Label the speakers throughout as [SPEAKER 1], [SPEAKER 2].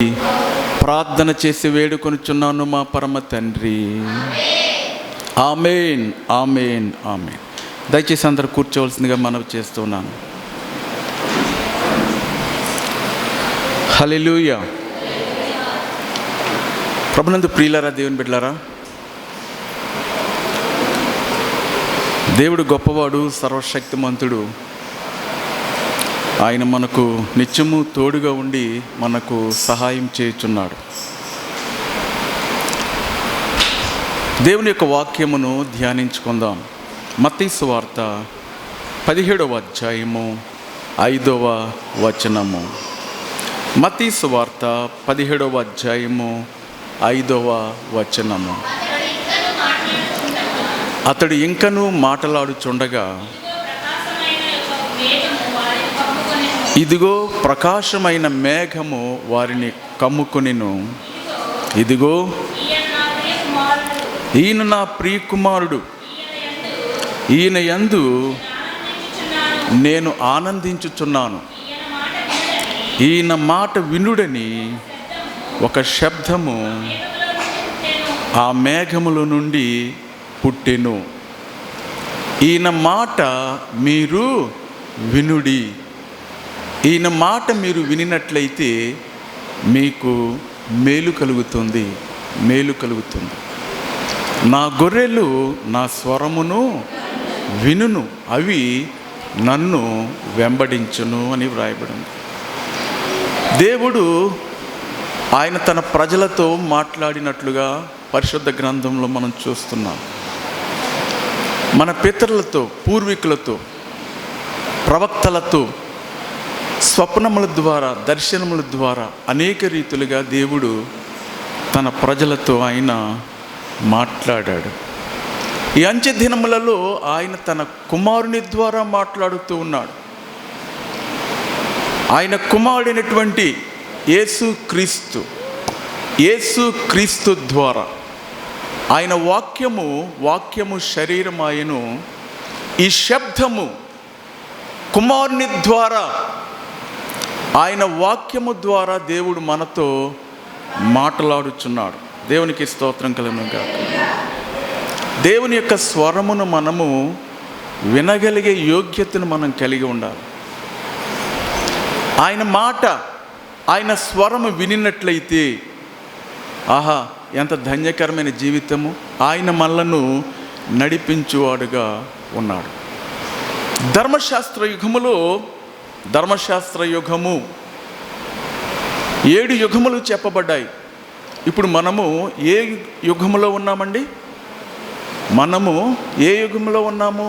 [SPEAKER 1] ప్రార్థన చేసి వేడుకొనుచున్నాను మా పరమ తండ్రి. ఆమేన్, ఆమేన్, ఆమేన్. దయచేసి అందరూ కూర్చోవలసిందిగా మనవి చేస్తున్నాను. హల్లెలూయా. ప్రభునందు ప్రియులారా, దేవుని బిడ్డలారా, దేవుడు గొప్పవాడు, సర్వశక్తిమంతుడు. ఆయన మనకు నిత్యము తోడుగా ఉండి మనకు సహాయం చేయుచున్నాడు. దేవుని యొక్క వాక్యమును ధ్యానించుకుందాం. మత్తయి సువార్త 17వ అధ్యాయము 5వ వచనము. మత్తయి సువార్త 17వ అధ్యాయము 5వ వచనము. అతడు ఇంకనూ మాటలాడుచుండగా, ఇదిగో ప్రకాశమైన మేఘము వారిని కమ్ముకొనెను. ఇదిగో ఈయన నా ప్రియకుమారుడు, ఈయన యందు నేను ఆనందించుచున్నాను, ఈయన మాట వినుడని ఒక శబ్దము ఆ మేఘముల నుండి పుట్టెను. ఈయన మాట మీరు వినుడి. ఈయన మాట మీరు వినినట్లయితే మీకు మేలు కలుగుతుంది, మేలు కలుగుతుంది. నా గొర్రెలు నా స్వరమును వినును, అవి నన్ను వెంబడించును అని వ్రాయబడింది. దేవుడు ఆయన తన ప్రజలతో మాట్లాడినట్లుగా పరిశుద్ధ గ్రంథంలో మనం చూస్తున్నాం. మన పితరులతో, పూర్వీకులతో, ప్రవక్తలతో, స్వప్నముల ద్వారా, దర్శనముల ద్వారా అనేక రీతులుగా దేవుడు తన ప్రజలతో ఆయన మాట్లాడాడు. ఈ అంచె దినములలో ఆయన తన కుమారుని ద్వారా మాట్లాడుతూ ఉన్నాడు. ఆయన కుమారుడైనటువంటి యేసు క్రీస్తు ద్వారా ఆయన వాక్యము శరీరమాయను. ఈ శబ్దము కుమారుని ద్వారా, ఆయన వాక్యము ద్వారా దేవుడు మనతో మాట్లాడుచున్నాడు. దేవునికి స్తోత్రం కలుగును గాక. దేవుని యొక్క స్వరమును మనము వినగలిగే యోగ్యతను మనం కలిగి ఉండాలి. ఆయన మాట, ఆయన స్వరము వినినట్లయితే ఆహా, ఎంత ధన్యకరమైన జీవితము. ఆయన మనలను నడిపించువాడుగా ఉన్నాడు. ధర్మశాస్త్ర యుగము 7 యుగములు చెప్పబడ్డాయి. ఇప్పుడు మనము ఏ యుగములో ఉన్నామండి? మనము ఏ యుగములో ఉన్నాము?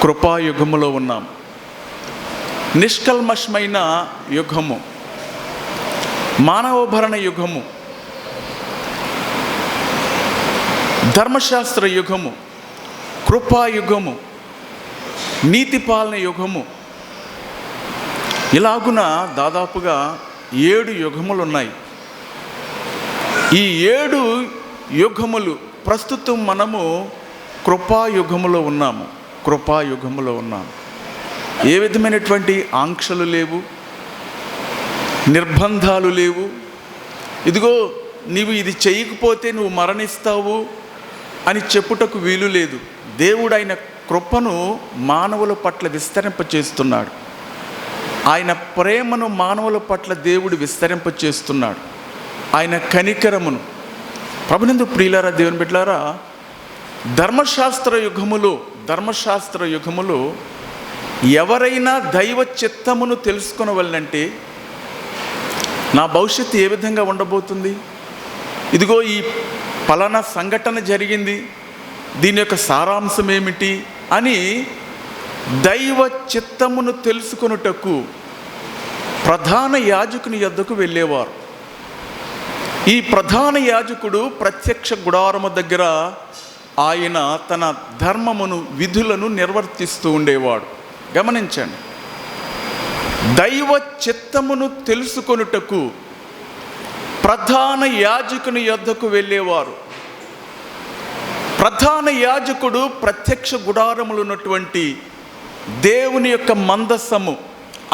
[SPEAKER 1] కృపాయుగములో ఉన్నాము. నిష్కల్మషమైన యుగము, మానవభరణ యుగము, ధర్మశాస్త్ర యుగము, కృపాయుగము, నీతిపాలన యుగము. ఇలాగున దాదాపుగా 7 యుగములు ఉన్నాయి. ఈ 7 యుగములు ప్రస్తుతం మనము కృపాయుగములో ఉన్నాము. ఏ విధమైనటువంటి ఆంక్షలు లేవు, నిర్బంధాలు లేవు. ఇదిగో నీవు ఇది చేయకపోతే నువ్వు మరణిస్తావు అని చెప్పుటకు వీలు లేదు. దేవుడు ఆయన కృపను మానవుల పట్ల విస్తరింపచేస్తున్నాడు. ఆయన ప్రేమను మానవుల పట్ల దేవుడు విస్తరింపచేస్తున్నాడు. ఆయన కనికరమును. ప్రభునందు ప్రియులారా, దేవుని బిడ్డలారా, ధర్మశాస్త్ర యుగములో ఎవరైనా దైవ చిత్తమును తెలుసుకొనవలనంటే నా భవిష్యత్తు ఏ విధంగా ఉండబోతుంది, ఇదిగో ఈ ఫలానా సంఘటన జరిగింది, దీని యొక్క సారాంశం ఏమిటి అని దైవ చిత్తమును తెలుసుకొనుటకు ప్రధాన యాజకుని యొద్దకు వెళ్ళేవారు. ఈ ప్రధాన యాజకుడు ప్రత్యక్ష గుడారము దగ్గర ఆయన తన ధర్మమును, విధులను నిర్వర్తిస్తూ ఉండేవాడు. గమనించండి, దైవ చిత్తమును తెలుసుకొనుటకు ప్రధాన యాజకుని యొద్దకు వెళ్ళేవారు. ప్రధాన యాజకుడు ప్రత్యక్ష గుడారములు ఉన్నటువంటి దేవుని యొక్క మందస్సము,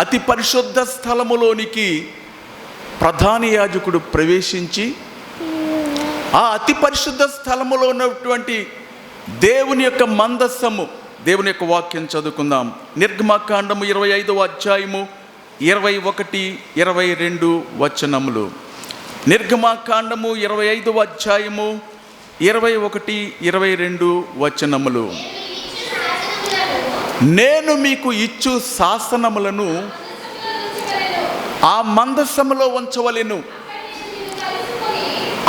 [SPEAKER 1] అతి పరిశుద్ధ స్థలములోనికి ప్రధాన యాజకుడు ప్రవేశించి ఆ అతి పరిశుద్ధ స్థలములో ఉన్నటువంటి దేవుని యొక్క మందస్సము, దేవుని యొక్క వాక్యం చదువుకుందాం. నిర్గమకాండము 25వ అధ్యాయము 21, 22 వచనములు. నిర్గమకాండము 25వ అధ్యాయము 21, 22 వచనములు. నేను మీకు ఇచ్చు శాసనములను ఆ మందసములో ఉంచవలెను,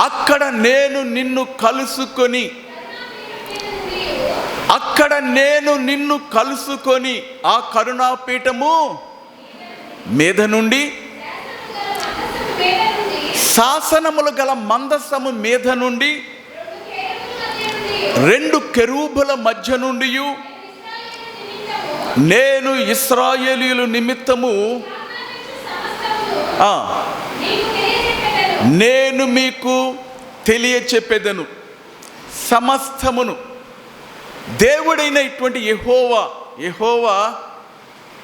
[SPEAKER 1] అక్కడ నేను నిన్ను కలుసుకొని ఆ కరుణాపీఠము మీద నుండి, శాసనములు గల మందసము మీద నుండి, 2 కెరూబుల మధ్య నుండి నేను ఇశ్రాయేలీయుల నిమిత్తము నేను మీకు తెలియచెప్పెదను సమస్తమును. దేవుడైన ఇటువంటి యెహోవా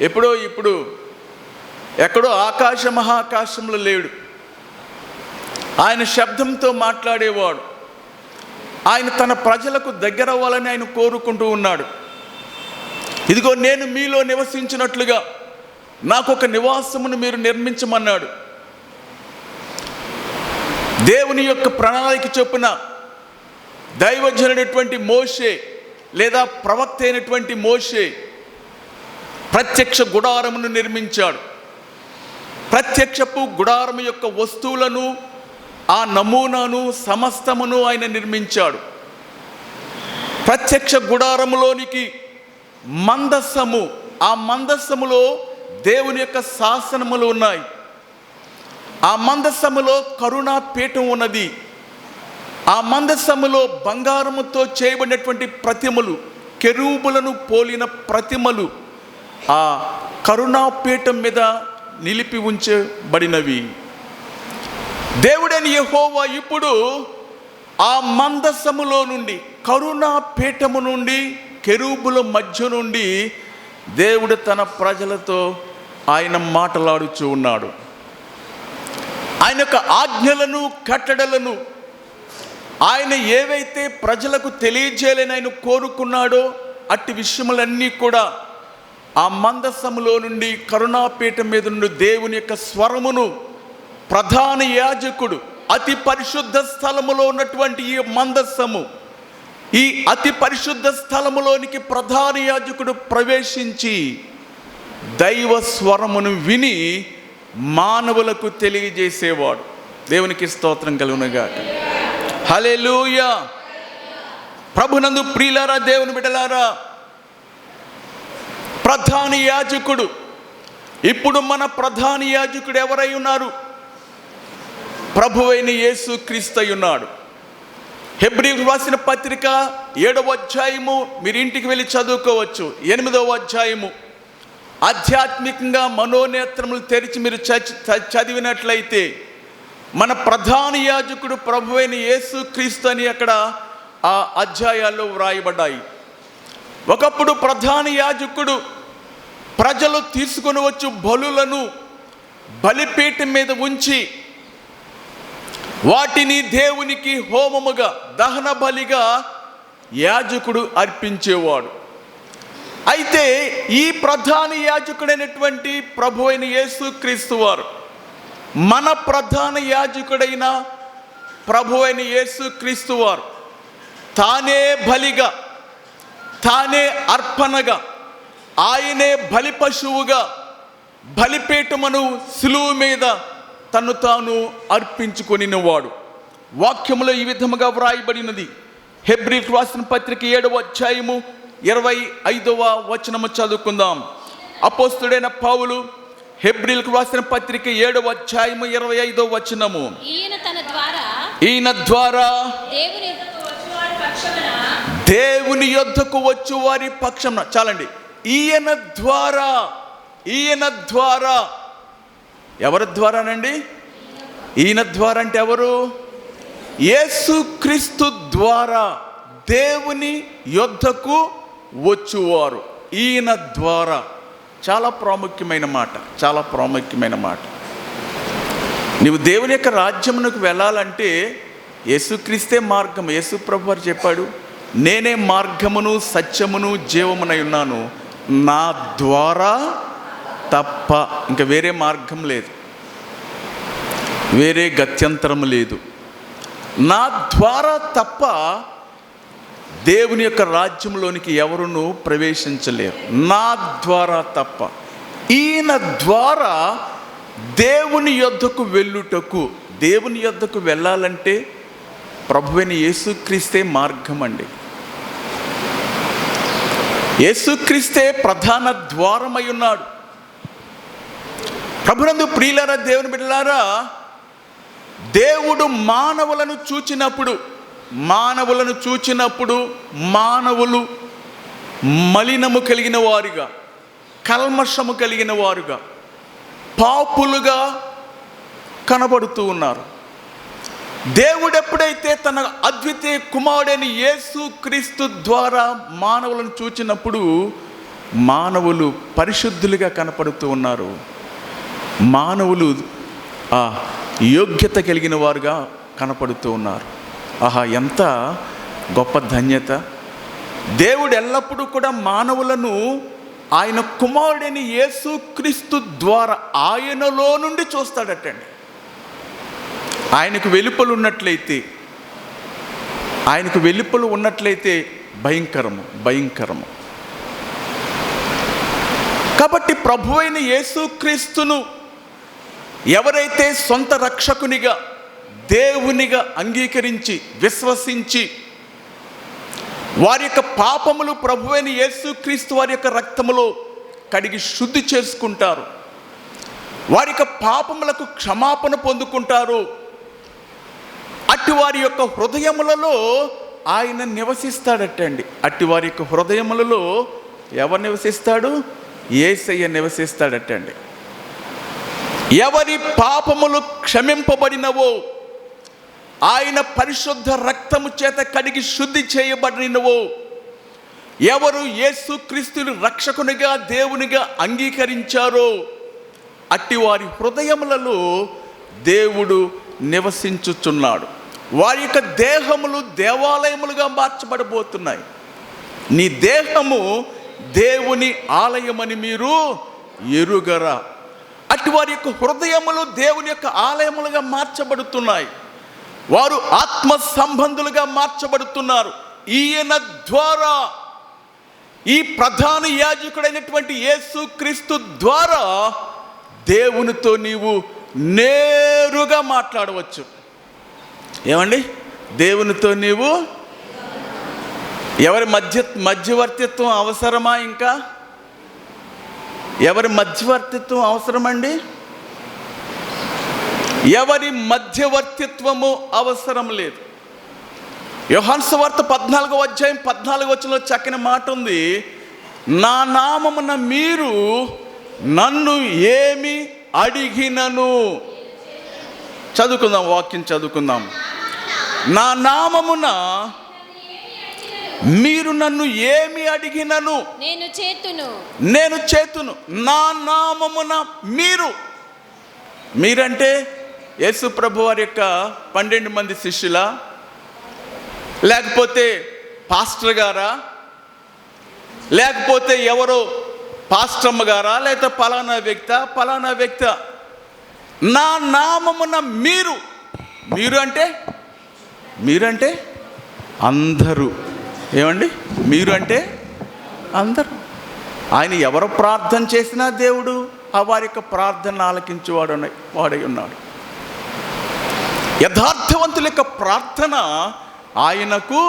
[SPEAKER 1] ఇప్పుడు ఎక్కడో ఆకాశ మహాకాశంలో లేడు. ఆయన శబ్దంతో మాట్లాడేవాడు. ఆయన తన ప్రజలకు దగ్గర అవ్వాలని ఆయన కోరుకుంటూ ఉన్నాడు. ఇదిగో నేను మీలో నివసించినట్లుగా నాకు ఒక నివాసమును మీరు నిర్మించమన్నాడు. దేవుని యొక్క ప్రణాళిక చొప్పున దైవజనుడైనటువంటి మోషే లేదా ప్రవక్త అయినటువంటి మోషే ప్రత్యక్ష గుడారమును నిర్మించాడు. ప్రత్యక్షపు గుడారము యొక్క వస్తువులను, ఆ నమూనాను సమస్తమును ఆయన నిర్మించాడు. ప్రత్యక్ష గుడారములోనికి మందస్సము, ఆ మందస్సములో దేవుని యొక్క శాసనములు ఉన్నాయి. ఆ మందస్సములో కరుణా పీఠం ఉన్నది. ఆ మందస్సములో బంగారముతో చేయబడినటువంటి ప్రతిమలు, కెరూబులను పోలిన ప్రతిమలు ఆ కరుణాపీఠం మీద నిలిపి ఉంచబడినవి. దేవుడైన యెహోవా ఇప్పుడు ఆ మందస్సములో నుండి, కరుణాపీఠము నుండి, కెరూబుల మధ్య నుండి దేవుడు తన ప్రజలతో ఆయన మాట్లాడుచూ ఉన్నాడు. ఆయన యొక్క ఆజ్ఞలను, కట్టడలను ఆయన ఏవైతే ప్రజలకు తెలియజేయాలని ఆయన కోరుకున్నాడో అట్టి విషయములన్నీ కూడా ఆ మందస్సములో నుండి, కరుణాపీఠం మీద నుండి దేవుని యొక్క స్వరమును ప్రధాన యాజకుడు, అతి పరిశుద్ధ స్థలములో ఉన్నటువంటి ఈ మందస్సము, ఈ అతి పరిశుద్ధ స్థలములోనికి ప్రధాన యాజకుడు ప్రవేశించి దైవ స్వరమును విని మానవులకు తెలియజేసేవాడు. దేవునికి స్తోత్రం కలుగునుగాక. హల్లెలూయా. ప్రభునందు ప్రియులారా, దేవుని బిడ్డలారా, ప్రధాన యాజకుడు, ఇప్పుడు మన ప్రధాన యాజకుడు ఎవరై ఉన్నారు? ప్రభువైన యేసు క్రీస్తు అయి ఉన్నాడు. హెబ్రీయులకు రాసిన పత్రిక 7వ అధ్యాయము మీరు ఇంటికి వెళ్ళి చదువుకోవచ్చు. 8వ అధ్యాయము ఆధ్యాత్మికంగా మనోనేత్రములు తెరిచి మీరు చదివినట్లయితే మన ప్రధాన యాజకుడు ప్రభువైన యేసు క్రీస్తు అని అక్కడ ఆ అధ్యాయాల్లో వ్రాయబడ్డాయి. ఒకప్పుడు ప్రధాన యాజకుడు ప్రజలు తీసుకొని వచ్చు బలులను బలిపీఠం మీద ఉంచి వాటిని దేవునికి హోమముగా, దహన బలిగా యాజకుడు అర్పించేవాడు. అయితే ఈ ప్రధాన యాజకుడైనటువంటి ప్రభువైన యేసు క్రీస్తు వారు, మన ప్రధాన యాజకుడైన ప్రభువైన యేసు క్రీస్తు వారు తానే బలిగా, తానే అర్పణగా, ఆయనే బలి పశువుగా బలిపీఠమును సిలువ మీద తను తాను అర్పించుకొనినవాడు. వాక్యములో ఈ విధముగా వ్రాయబడినది. హెబ్రీయులకు రాసిన పత్రిక 7వ అధ్యాయము 25వ వచనము చదువుకుందాం. అపోస్తలుడైన పౌలు హెబ్రీయులకు రాసిన పత్రిక 7వ అధ్యాయము 25వ వచనము. ఈయన ద్వారా దేవుని యొద్దకు వచ్చు వారి పక్షమున. చాలండి. ఈయన ద్వారా ఎవరి ద్వారానండి? ఈయన ద్వారా అంటే ఎవరు? యేసుక్రీస్తు ద్వారా దేవుని యొద్దకు వచ్చువారు. ఈయన ద్వారా. చాలా ప్రాముఖ్యమైన మాట. నీవు దేవుని యొక్క రాజ్యమునకు వెళ్ళాలంటే యేసుక్రీస్తే మార్గం. యేసు ప్రభు వారు చెప్పాడు, నేనే మార్గమును సత్యమును జీవమునై ఉన్నాను, నా ద్వారా తప్ప ఇంకా వేరే మార్గం లేదు, వేరే గత్యంతరం లేదు. నా ద్వారా తప్ప దేవుని యొక్క రాజ్యంలోనికి ఎవరునూ ప్రవేశించలేరు. నా ద్వారా తప్ప. ఈయన ద్వారా దేవుని యొద్దకు వెళ్ళుటకు, దేవుని యొద్దకు వెళ్ళాలంటే ప్రభువైన యేసుక్రీస్తే మార్గం అండి. యేసుక్రీస్తే ప్రధాన ద్వారమై ఉన్నాడు. ప్రభునందు ప్రియులారా, దేవుని బిడ్డలారా, దేవుడు మానవులను చూచినప్పుడు మానవులు మలినము కలిగిన వారుగా, కల్మషము కలిగిన వారుగా, పాపులుగా కనబడుతూ ఉన్నారు. దేవుడు ఎప్పుడైతే తన అద్వితీయ కుమారుడైన యేసుక్రీస్తు ద్వారా మానవులను చూచినప్పుడు మానవులు పరిశుద్ధులుగా కనపడుతూ ఉన్నారు. మానవులు యోగ్యత కలిగిన వారుగా కనపడుతూ ఉన్నారు. ఆహా, ఎంత గొప్ప ధన్యత! దేవుడు ఎల్లప్పుడూ కూడా మానవులను ఆయన కుమారుడైన యేసుక్రీస్తు ద్వారా ఆయనలో నుండి చూస్తాడటండి. ఆయనకు వెలుపలు ఉన్నట్లయితే భయంకరము. కాబట్టి ప్రభువైన యేసుక్రీస్తును ఎవరైతే సొంత రక్షకునిగా, దేవునిగా అంగీకరించి విశ్వసించి వారి యొక్క పాపములు ప్రభువైన యేసుక్రీస్తు వారి యొక్క రక్తములో కడిగి శుద్ధి చేసుకుంటారు, వారి యొక్క పాపములకు క్షమాపణ పొందుకుంటారు, అట్టి వారి యొక్క హృదయములలో ఆయన నివసిస్తాడటండి. అట్టి వారి యొక్క హృదయములలో ఎవరు నివసిస్తాడు? యేసయ్య నివసిస్తాడటండి. ఎవరి పాపములు క్షమింపబడినవో, ఆయన పరిశుద్ధ రక్తము చేత కడిగి శుద్ధి చేయబడినవో, ఎవరు యేసుక్రీస్తుని రక్షకునిగా దేవునిగా అంగీకరించారో అట్టి వారి హృదయములలో దేవుడు నివసించుచున్నాడు. వారి యొక్క దేహములు దేవాలయములుగా మార్చబడబోతున్నాయి. నీ దేహము దేవుని ఆలయమని మీరు ఎరుగరా? అటు వారి యొక్క హృదయములు దేవుని యొక్క ఆలయములుగా మార్చబడుతున్నాయి. వారు ఆత్మ సంబంధులుగా మార్చబడుతున్నారు. ఈయన ద్వారా, ఈ ప్రధాన యాజకుడైనటువంటి యేసుక్రీస్తు ద్వారా దేవునితో నీవు నేరుగా మాట్లాడవచ్చు. ఏమండి? దేవునితో నీవు ఎవరి మధ్యవర్తిత్వం అవసరమా? ఇంకా ఎవరి మధ్యవర్తిత్వం అవసరమండి? ఎవరి మధ్యవర్తిత్వము అవసరం లేదు. యోహాను సువార్త 14వ అధ్యాయం 14వ వచనంలో చక్కని మాట ఉంది. నా నామమున మీరు నన్ను ఏమి అడిగినను, చదువుకుందాం, వాక్యం చదువుకుందాం. నా నామమున మీరు నన్ను ఏమి అడిగినను నేను చేతును. నా నామమున మీరంటే యేసు ప్రభు వారి యొక్క 12 మంది శిష్యులా, లేకపోతే పాస్టర్ గారా, లేకపోతే ఎవరో పాస్టమ్మ గారా, లేకపోతే పలానా వ్యక్త? నా నామమున మీరంటే అందరూ. ఏమండి? మీరు అంటే అందరూ. ఆయన ఎవరు ప్రార్థన చేసినా దేవుడు వారి యొక్క ప్రార్థన వాడై ఉన్నాడు. యథార్థవంతుల యొక్క ప్రార్థన ఆయనకు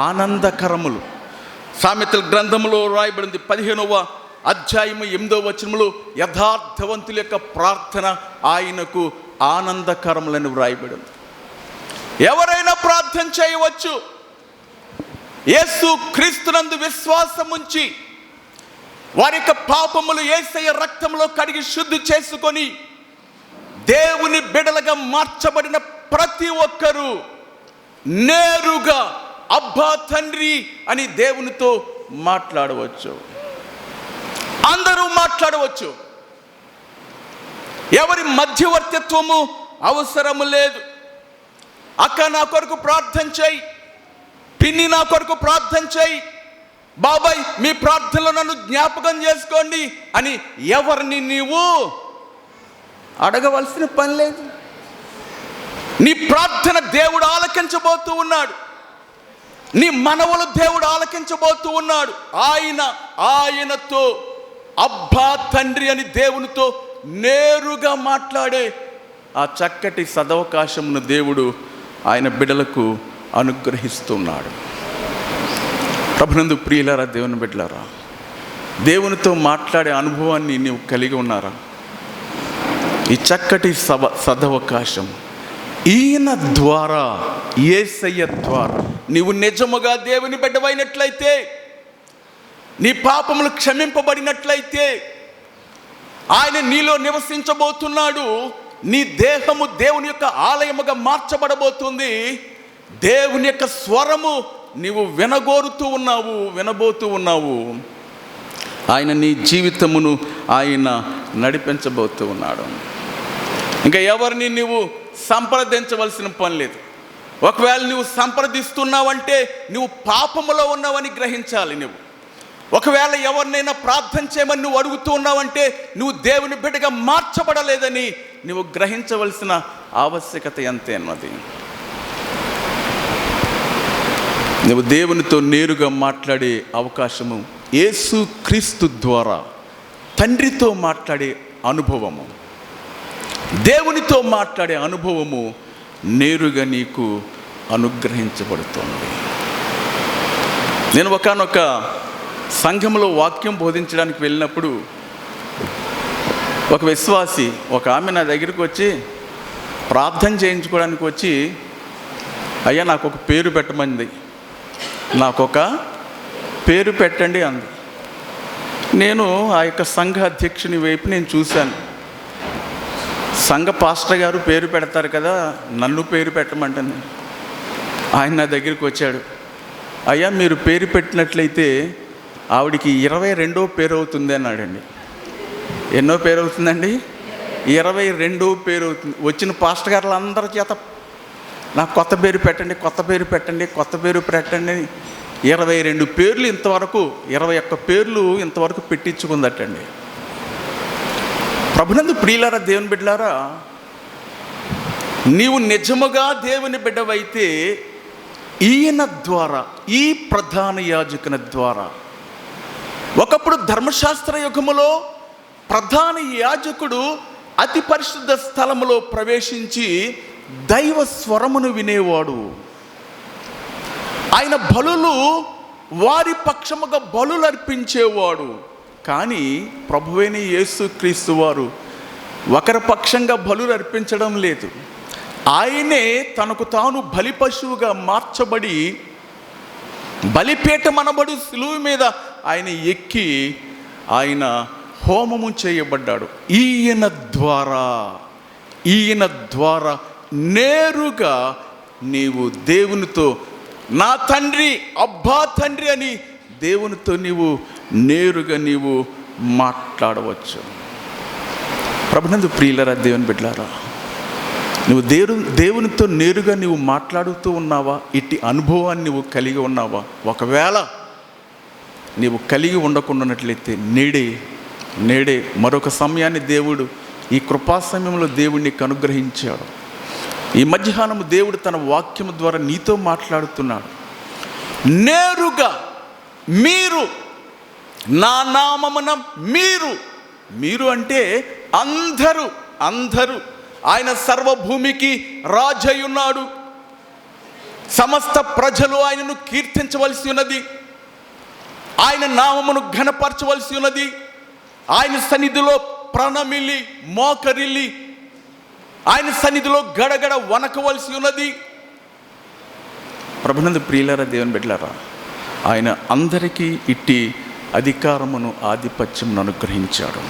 [SPEAKER 1] ఆనందకరములు. సామెతల గ్రంథములో రాయబడింది 15వ అధ్యాయము 8వ వచనములో యథార్థవంతుల యొక్క ప్రార్థన ఆయనకు ఆనందకరములని వ్రాయబడింది. ఎవరైనా ప్రార్థన చేయవచ్చు. యేసు క్రీస్తునందు విశ్వాసం ఉంచి వారి యొక్క పాపములు యేసయ్య రక్తంలో కడిగి శుద్ధి చేసుకొని దేవుని బిడ్డలుగా మార్చబడిన ప్రతి ఒక్కరూ నేరుగా అబ్బా తండ్రి అని దేవునితో మాట్లాడవచ్చు. అందరూ మాట్లాడవచ్చు. ఎవరి మధ్యవర్తిత్వము అవసరము లేదు. అక్క నా కొరకు ప్రార్థన చేయి, పిన్ని నా కొరకు ప్రార్థన చేయి, బాబాయ్ మీ ప్రార్థనలో నన్ను జ్ఞాపకం చేసుకోండి అని ఎవరిని నీవు అడగవలసిన పని లేదు. నీ ప్రార్థన దేవుడు ఆలకించబోతూ ఉన్నాడు. నీ మనవులు దేవుడు ఆలకించబోతూ ఉన్నాడు. ఆయనతో అబ్బా తండ్రి అని దేవునితో నేరుగా మాట్లాడే ఆ చక్కటి సదవకాశమును దేవుడు ఆయన బిడ్డలకు అనుగ్రహిస్తున్నాడు. ప్రభునందు ప్రియులారా, దేవుని బిడ్డలారా, దేవునితో మాట్లాడే అనుభవాన్ని నీవు కలిగి ఉన్నారా? ఈ చక్కటి సదవకాశం ఈయన ద్వారా, యేసయ్య ద్వారా నీవు నిజముగా దేవుని బిడ్డవైనట్లయితే, నీ పాపములు క్షమింపబడినట్లయితే, ఆయన నీలో నివసించబోతున్నాడు. నీ దేహము దేవుని యొక్క ఆలయముగా మార్చబడబోతుంది. దేవుని యొక్క స్వరము నీవు వినబోతూ ఉన్నావు. ఆయన నీ జీవితమును ఆయన నడిపించబోతూ ఉన్నాడు. ఇంకా ఎవరిని నువ్వు సంప్రదించవలసిన పని లేదు. ఒకవేళ నువ్వు సంప్రదిస్తున్నావంటే నువ్వు పాపములో ఉన్నావని గ్రహించాలి. నువ్వు ఒకవేళ ఎవరినైనా ప్రార్థన చేయమని నువ్వు అడుగుతూ ఉన్నావంటే నువ్వు దేవుని బిడ్డగా మార్చబడలేదని నువ్వు గ్రహించవలసిన ఆవశ్యకత ఎంతే అన్నది. నువ్వు దేవునితో నేరుగా మాట్లాడే అవకాశము యేసు క్రీస్తు ద్వారా తండ్రితో మాట్లాడే అనుభవము, దేవునితో మాట్లాడే అనుభవము నేరుగా నీకు అనుగ్రహించబడుతుంది. నేను ఒకానొక సంఘంలో వాక్యం బోధించడానికి వెళ్ళినప్పుడు ఒక విశ్వాసి, ఒక ఆమె నా దగ్గరికి వచ్చి ప్రార్థన చేయించుకోవడానికి వచ్చి, అయ్యా నాకు ఒక పేరు పెట్టమంది, నాకొక పేరు పెట్టండి అంది. నేను ఆ యొక్క సంఘ అధ్యక్షుని వైపు నేను చూశాను. సంఘ పాస్టర్ గారు పేరు పెడతారు కదా, నన్ను పేరు పెట్టమంటాను. ఆయన నా దగ్గరికి వచ్చాడు, అయ్యా మీరు పేరు పెట్టినట్లయితే ఆవిడికి 22వ పేరు అవుతుంది అన్నాడండి. ఎన్నో పేరు అవుతుందండి? 22వ పేరు అవుతుంది. వచ్చిన పాస్టర్ గారులు అందరి చేత నాకు కొత్త పేరు పెట్టండి, కొత్త పేరు పెట్టండి, కొత్త పేరు పెట్టండి 22 పేర్లు ఇంతవరకు 21 పేర్లు ఇంతవరకు పెట్టించుకుందటండి. ప్రభునందు ప్రియులారా, దేవుని బిడ్డలారా, నీవు నిజముగా దేవుని బిడ్డవైతే ఈయన ద్వారా, ఈ ప్రధాన యాజకుని ద్వారా, ఒకప్పుడు ధర్మశాస్త్ర యుగములో ప్రధాన యాజకుడు అతి పరిశుద్ధ స్థలములో ప్రవేశించి దైవ స్వరమును వినేవాడు. ఆయన బలులు వారి పక్షముగా బలులు అర్పించేవాడు. కానీ ప్రభువైన యేసుక్రీస్తు వారు ఒకరి పక్షంగా బలులు అర్పించడం లేదు. ఆయనే తనకు తాను బలి పశువుగా మార్చబడి బలిపీఠం అనబడు సిలువ మీద ఆయన ఎక్కి ఆయన హోమము చేయబడ్డాడు. ఈయన ద్వారా నేరుగా నీవు దేవునితో, నా తండ్రి, అబ్బా తండ్రి అని దేవునితో నీవు నేరుగా నీవు మాట్లాడవచ్చు. ప్రభునందు ప్రియులారా, దేవుని బిడ్డలారా, నువ్వు దేవునితో నేరుగా నీవు మాట్లాడుతూ ఉన్నావా? ఇట్టి అనుభవాన్ని నువ్వు కలిగి ఉన్నావా? ఒకవేళ నీవు కలిగి ఉండకుండానట్లయితే నేడే మరొక సమయాన్ని దేవుడు, ఈ కృపా సమయంలో దేవుడు నీకు అనుగ్రహించాడు. ఈ మధ్యాహ్నము దేవుడు తన వాక్యము ద్వారా నీతో మాట్లాడుతున్నాడు. నేరుగా మీరు, నా నామమున మీరు అంటే అందరూ ఆయన సర్వభూమికి రాజై ఉన్నాడు. సమస్త ప్రజలు ఆయనను కీర్తించవలసి ఉన్నది, ఆయన నామమును ఘనపరచవలసి ఉన్నది, ఆయన సన్నిధిలో ప్రణమిల్లి మోకరిల్లి ఆయన సన్నిధిలో గడగడ వనకవలసి ఉన్నది. ప్రభునందు ప్రియులారా, దేవుని బిడ్డలారా, ఆయన అందరికీ ఇట్టి అధికారమును, ఆధిపత్యమును అనుగ్రహించాడు.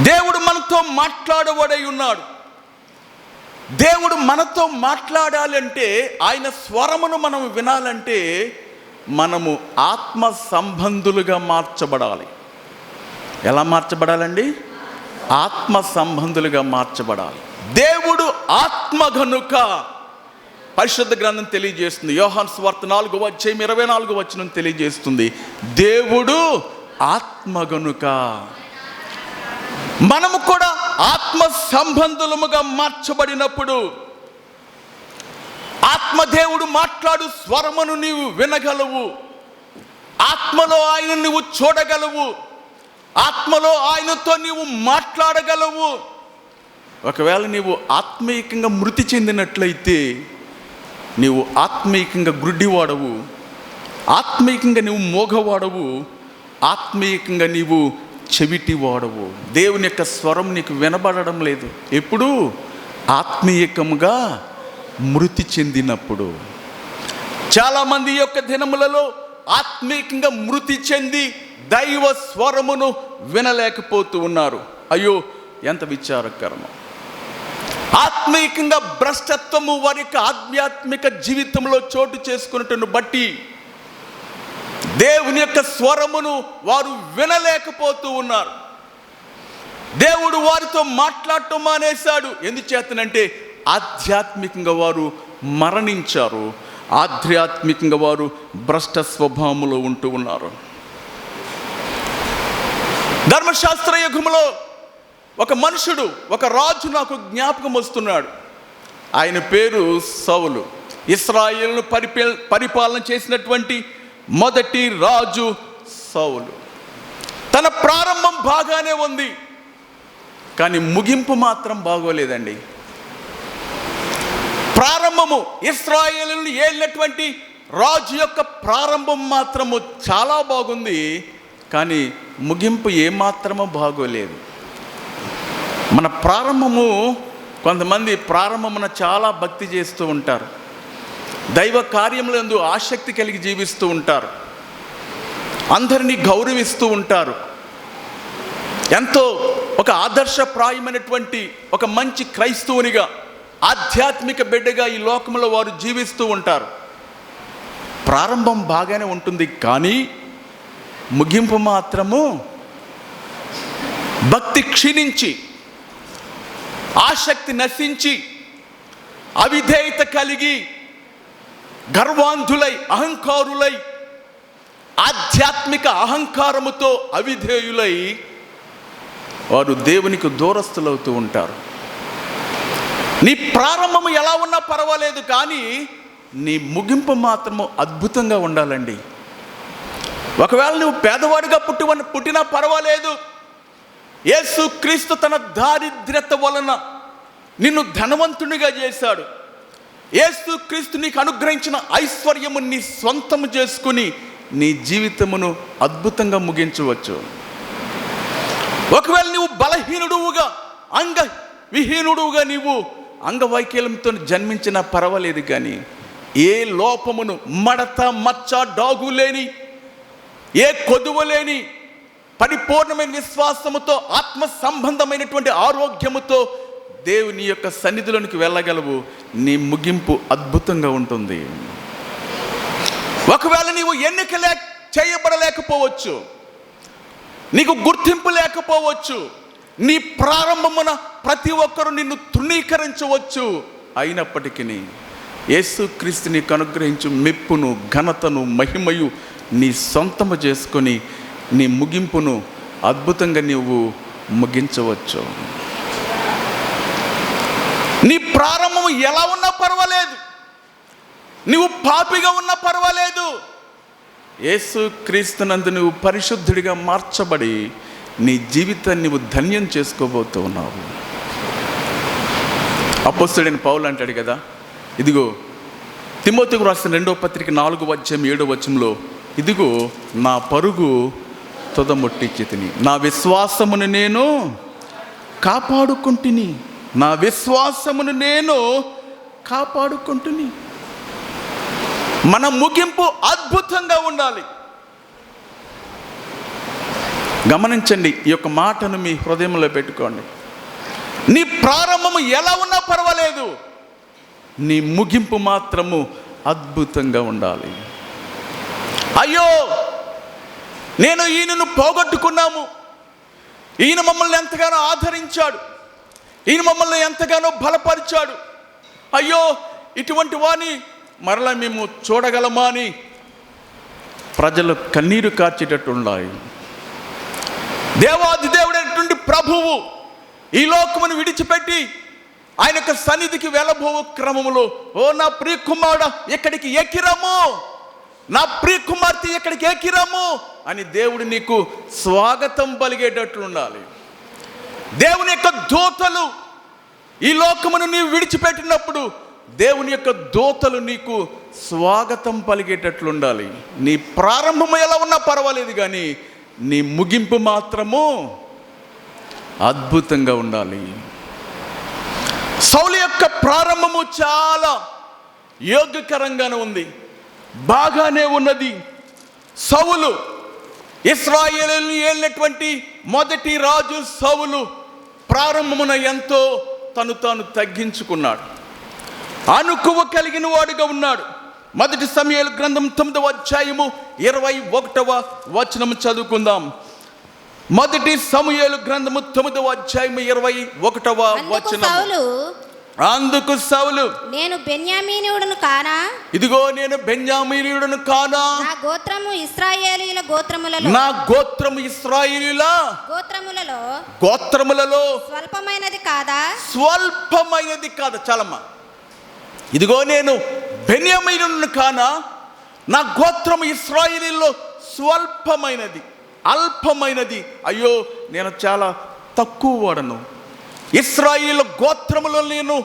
[SPEAKER 1] దేవుడు మనతో మాట్లాడబడి ఉన్నాడు. దేవుడు మనతో మాట్లాడాలంటే, ఆయన స్వరమును మనం వినాలంటే మనము ఆత్మ సంబంధులుగా మార్చబడాలి. ఎలా మార్చబడాలండి? ఆత్మ సంబంధులుగా మార్చబడాలి. దేవుడు ఆత్మ గనుక పరిశుద్ధ గ్రంథం తెలియజేస్తుంది. యోహాను సువార్త 4:24 తెలియజేస్తుంది, దేవుడు ఆత్మ గనుక మనము కూడా ఆత్మ సంబంధులముగా మార్చబడినప్పుడు ఆత్మదేవుడు మాట్లాడు స్వరమును నీవు వినగలవు, ఆత్మలో ఆయన నువ్వు చూడగలవు, ఆత్మలో ఆయనతో నీవు మాట్లాడగలవు. ఒకవేళ నీవు ఆత్మీయంగా మృతి చెందినట్లయితే నీవు ఆత్మీయంగా గుడ్డివాడవు, ఆత్మీయంగా నీవు మోగవాడవు, ఆత్మీయంగా నీవు చెవిటివాడవు. దేవుని యొక్క స్వరం నీకు వినబడడం లేదు. ఎప్పుడు? ఆత్మీయకంగా మృతి చెందినప్పుడు. చాలామంది ఈ యొక్క దినములలో ఆత్మీయంగా మృతి చెంది దైవ స్వరమును వినలేకపోతూ ఉన్నారు. అయ్యో, ఎంత విచారకరం! ఆత్మీయంగా భ్రష్టత్వము వారి యొక్క ఆధ్యాత్మిక జీవితంలో చోటు చేసుకున్నట్టును బట్టి దేవుని యొక్క స్వరమును వారు వినలేకపోతూ ఉన్నారు. దేవుడు వారితో మాట్లాడటం మానేశాడు. ఎందుచేతనంటే ఆధ్యాత్మికంగా వారు మరణించారు, ఆధ్యాత్మికంగా వారు భ్రష్ట స్వభావంలో ఉంటూ ఉన్నారు. ధర్మశాస్త్ర యుగంలో ఒక మనుషుడు, ఒక రాజు నాకు జ్ఞాపకం వస్తున్నాడు. ఆయన పేరు సౌలు. ఇశ్రాయేలును పరిపాలన చేసినటువంటి మొదటి రాజు సౌలు. తన ప్రారంభం బాగానే ఉంది, కానీ ముగింపు మాత్రం బాగోలేదండి. ప్రారంభము, ఇశ్రాయేలును ఏలినటువంటి రాజు యొక్క ప్రారంభం మాత్రము చాలా బాగుంది, కానీ ముగింపు ఏమాత్రమో బాగోలేదు. మన ప్రారంభము, కొంతమంది ప్రారంభమున చాలా భక్తి చేస్తూ ఉంటారు, దైవ కార్యములందు ఆసక్తి కలిగి జీవిస్తూ ఉంటారు, అందరినీ గౌరవిస్తూ ఉంటారు, ఎంతో ఒక ఆదర్శప్రాయమైనటువంటి ఒక మంచి క్రైస్తవునిగా, ఆధ్యాత్మిక బిడ్డగా ఈ లోకంలో వారు జీవిస్తూ ఉంటారు. ప్రారంభం బాగానే ఉంటుంది, కానీ ముగింపు మాత్రము భక్తి క్షీణించి, ఆసక్తి నశించి, అవిధేయత కలిగి, గర్వాంధులై, అహంకారులై, ఆధ్యాత్మిక అహంకారముతో అవిధేయులై వారు దేవునికి దూరస్తులవుతూ ఉంటారు. నీ ప్రారంభము ఎలా ఉన్నా పర్వాలేదు, కానీ నీ ముగింపు మాత్రము అద్భుతంగా ఉండాలండి. ఒకవేళ నువ్వు పేదవాడిగా పుట్టినా పర్వాలేదు, యేసు క్రీస్తు తన దారిద్ర్యత వలన నిన్ను ధనవంతునిగా చేశాడు. యేసు క్రీస్తు నీకు అనుగ్రహించిన ఐశ్వర్యము నీ సొంతము చేసుకుని నీ జీవితమును అద్భుతంగా ముగించవచ్చు. ఒకవేళ నువ్వు బలహీనుడుగా, అంగవిహీనుడుగా, నీవు అంగవైకల్యంతో జన్మించినా పర్వాలేదు, కానీ ఏ లోపమును, మడత మచ్చ డాగు లేని, ఏ కొదువ లేని పరిపూర్ణమైన విశ్వాసముతో, ఆత్మ సంబంధమైనటువంటి ఆరోగ్యముతో దేవుని యొక్క సన్నిధిలోనికి వెళ్ళగలవు. నీ ముగింపు అద్భుతంగా ఉంటుంది. ఒకవేళ నీవు ఎన్నిక చేయబడలేకపోవచ్చు, నీకు గుర్తింపు లేకపోవచ్చు, నీ ప్రారంభమున ప్రతి ఒక్కరూ నిన్ను తృణీకరించవచ్చు, అయినప్పటికీ యేసుక్రీస్తు నీకు అనుగ్రహించు మెప్పును, ఘనతను, మహిమయు నీ సొంతము చేసుకొని నీ ముగింపును అద్భుతంగా నీవు ముగించవచ్చు. నీ ప్రారంభము ఎలా ఉన్నా పర్వాలేదు, నీవు పాపిగా ఉన్నా పర్వాలేదు, యేసుక్రీస్తునందు నువ్వు పరిశుద్ధుడిగా మార్చబడి నీ జీవితాన్ని నువ్వు ధన్యం చేసుకోబోతూ ఉన్నావు. అపోస్తలుడైన పౌలు అంటాడు కదా, ఇదిగో తిమోతికి రాసిన 2వ పత్రిక 4:7 ఇదిగో నా పరుగు తుదముట్టించితిని, నా విశ్వాసమును నేను కాపాడుకుంటుని, నా విశ్వాసమును నేను కాపాడుకుంటుని. మన ముగింపు అద్భుతంగా ఉండాలి. గమనించండి, ఈ యొక్క మాటను మీ హృదయంలో పెట్టుకోండి. నీ ప్రారంభము ఎలా ఉన్నా పర్వాలేదు, నీ ముగింపు మాత్రము అద్భుతంగా ఉండాలి. అయ్యో, నేను ఈయనను పోగొట్టుకున్నాము, ఈయన మమ్మల్ని ఎంతగానో ఆదరించాడు, ఈయన మమ్మల్ని ఎంతగానో బలపరిచాడు. అయ్యో ఇటువంటి వాణ్ణి మరలా మేము చూడగలమా అని ప్రజలు కన్నీరు కార్చేటట్టు ఉన్నాయి. దేవాది దేవుడైనటువంటి ప్రభువు ఈ లోకమును విడిచిపెట్టి ఆయన యొక్క సన్నిధికి వెళ్ళబో క్రమములో, ఓ నా ప్రియ కుమారుడా ఇక్కడికి ఎక్కిరము, నా ప్రియ కుమార్తె ఇక్కడికి ఎక్కిరము అని దేవుడు నీకు స్వాగతం పలిగేటట్లు ఉండాలి. దేవుని యొక్క దూతలు ఈ లోకమును నీవు విడిచిపెట్టినప్పుడు దేవుని యొక్క దూతలు నీకు స్వాగతం పలిగేటట్లు ఉండాలి. నీ ప్రారంభం ఎలా ఉన్నా పర్వాలేదు, కానీ నీ ముగింపు మాత్రము అద్భుతంగా ఉండాలి. సౌలు యొక్క ప్రారంభము చాలా యోగ్యకరంగానే ఉంది, బాగానే ఉన్నది. సౌలు ఇశ్రాయేలును ఏలినటువంటి మొదటి రాజు సౌలు ప్రారంభమున ఎంతో తను తాను తగ్గించుకున్నాడు, అనుకువ కలిగిన వాడుగా ఉన్నాడు. మొదటి సమూయేలు గ్రంథం 9వ అధ్యాయము 21వ వచనం చదువుకుందాం. మొదటి సమూయేలు గ్రంథము 9వ అధ్యాయము 21వ వచనం. అందుకు సౌలు,
[SPEAKER 2] నేను బెన్యామీనీయుడను కానా,
[SPEAKER 1] ఇదిగో నేను బెన్యామీనీయుడను కానా,
[SPEAKER 2] నా గోత్రము ఇశ్రాయేలీయుల గోత్రములలో,
[SPEAKER 1] నా గోత్రము ఇశ్రాయేలీయుల గోత్రములలో
[SPEAKER 2] స్వల్పమైనది కాదా,
[SPEAKER 1] స్వల్పమైనది కాదా. చాలమ్మా, ఇదిగో నేను బెన్యామీనీయుడను కానా, నా గోత్రము ఇశ్రాయేలీయులలో స్వల్పమైనది, అల్పమైనది. అయ్యో నేను చాలా తక్కువ వాడను, ఇశ్రాయేలు గోత్రములో నేను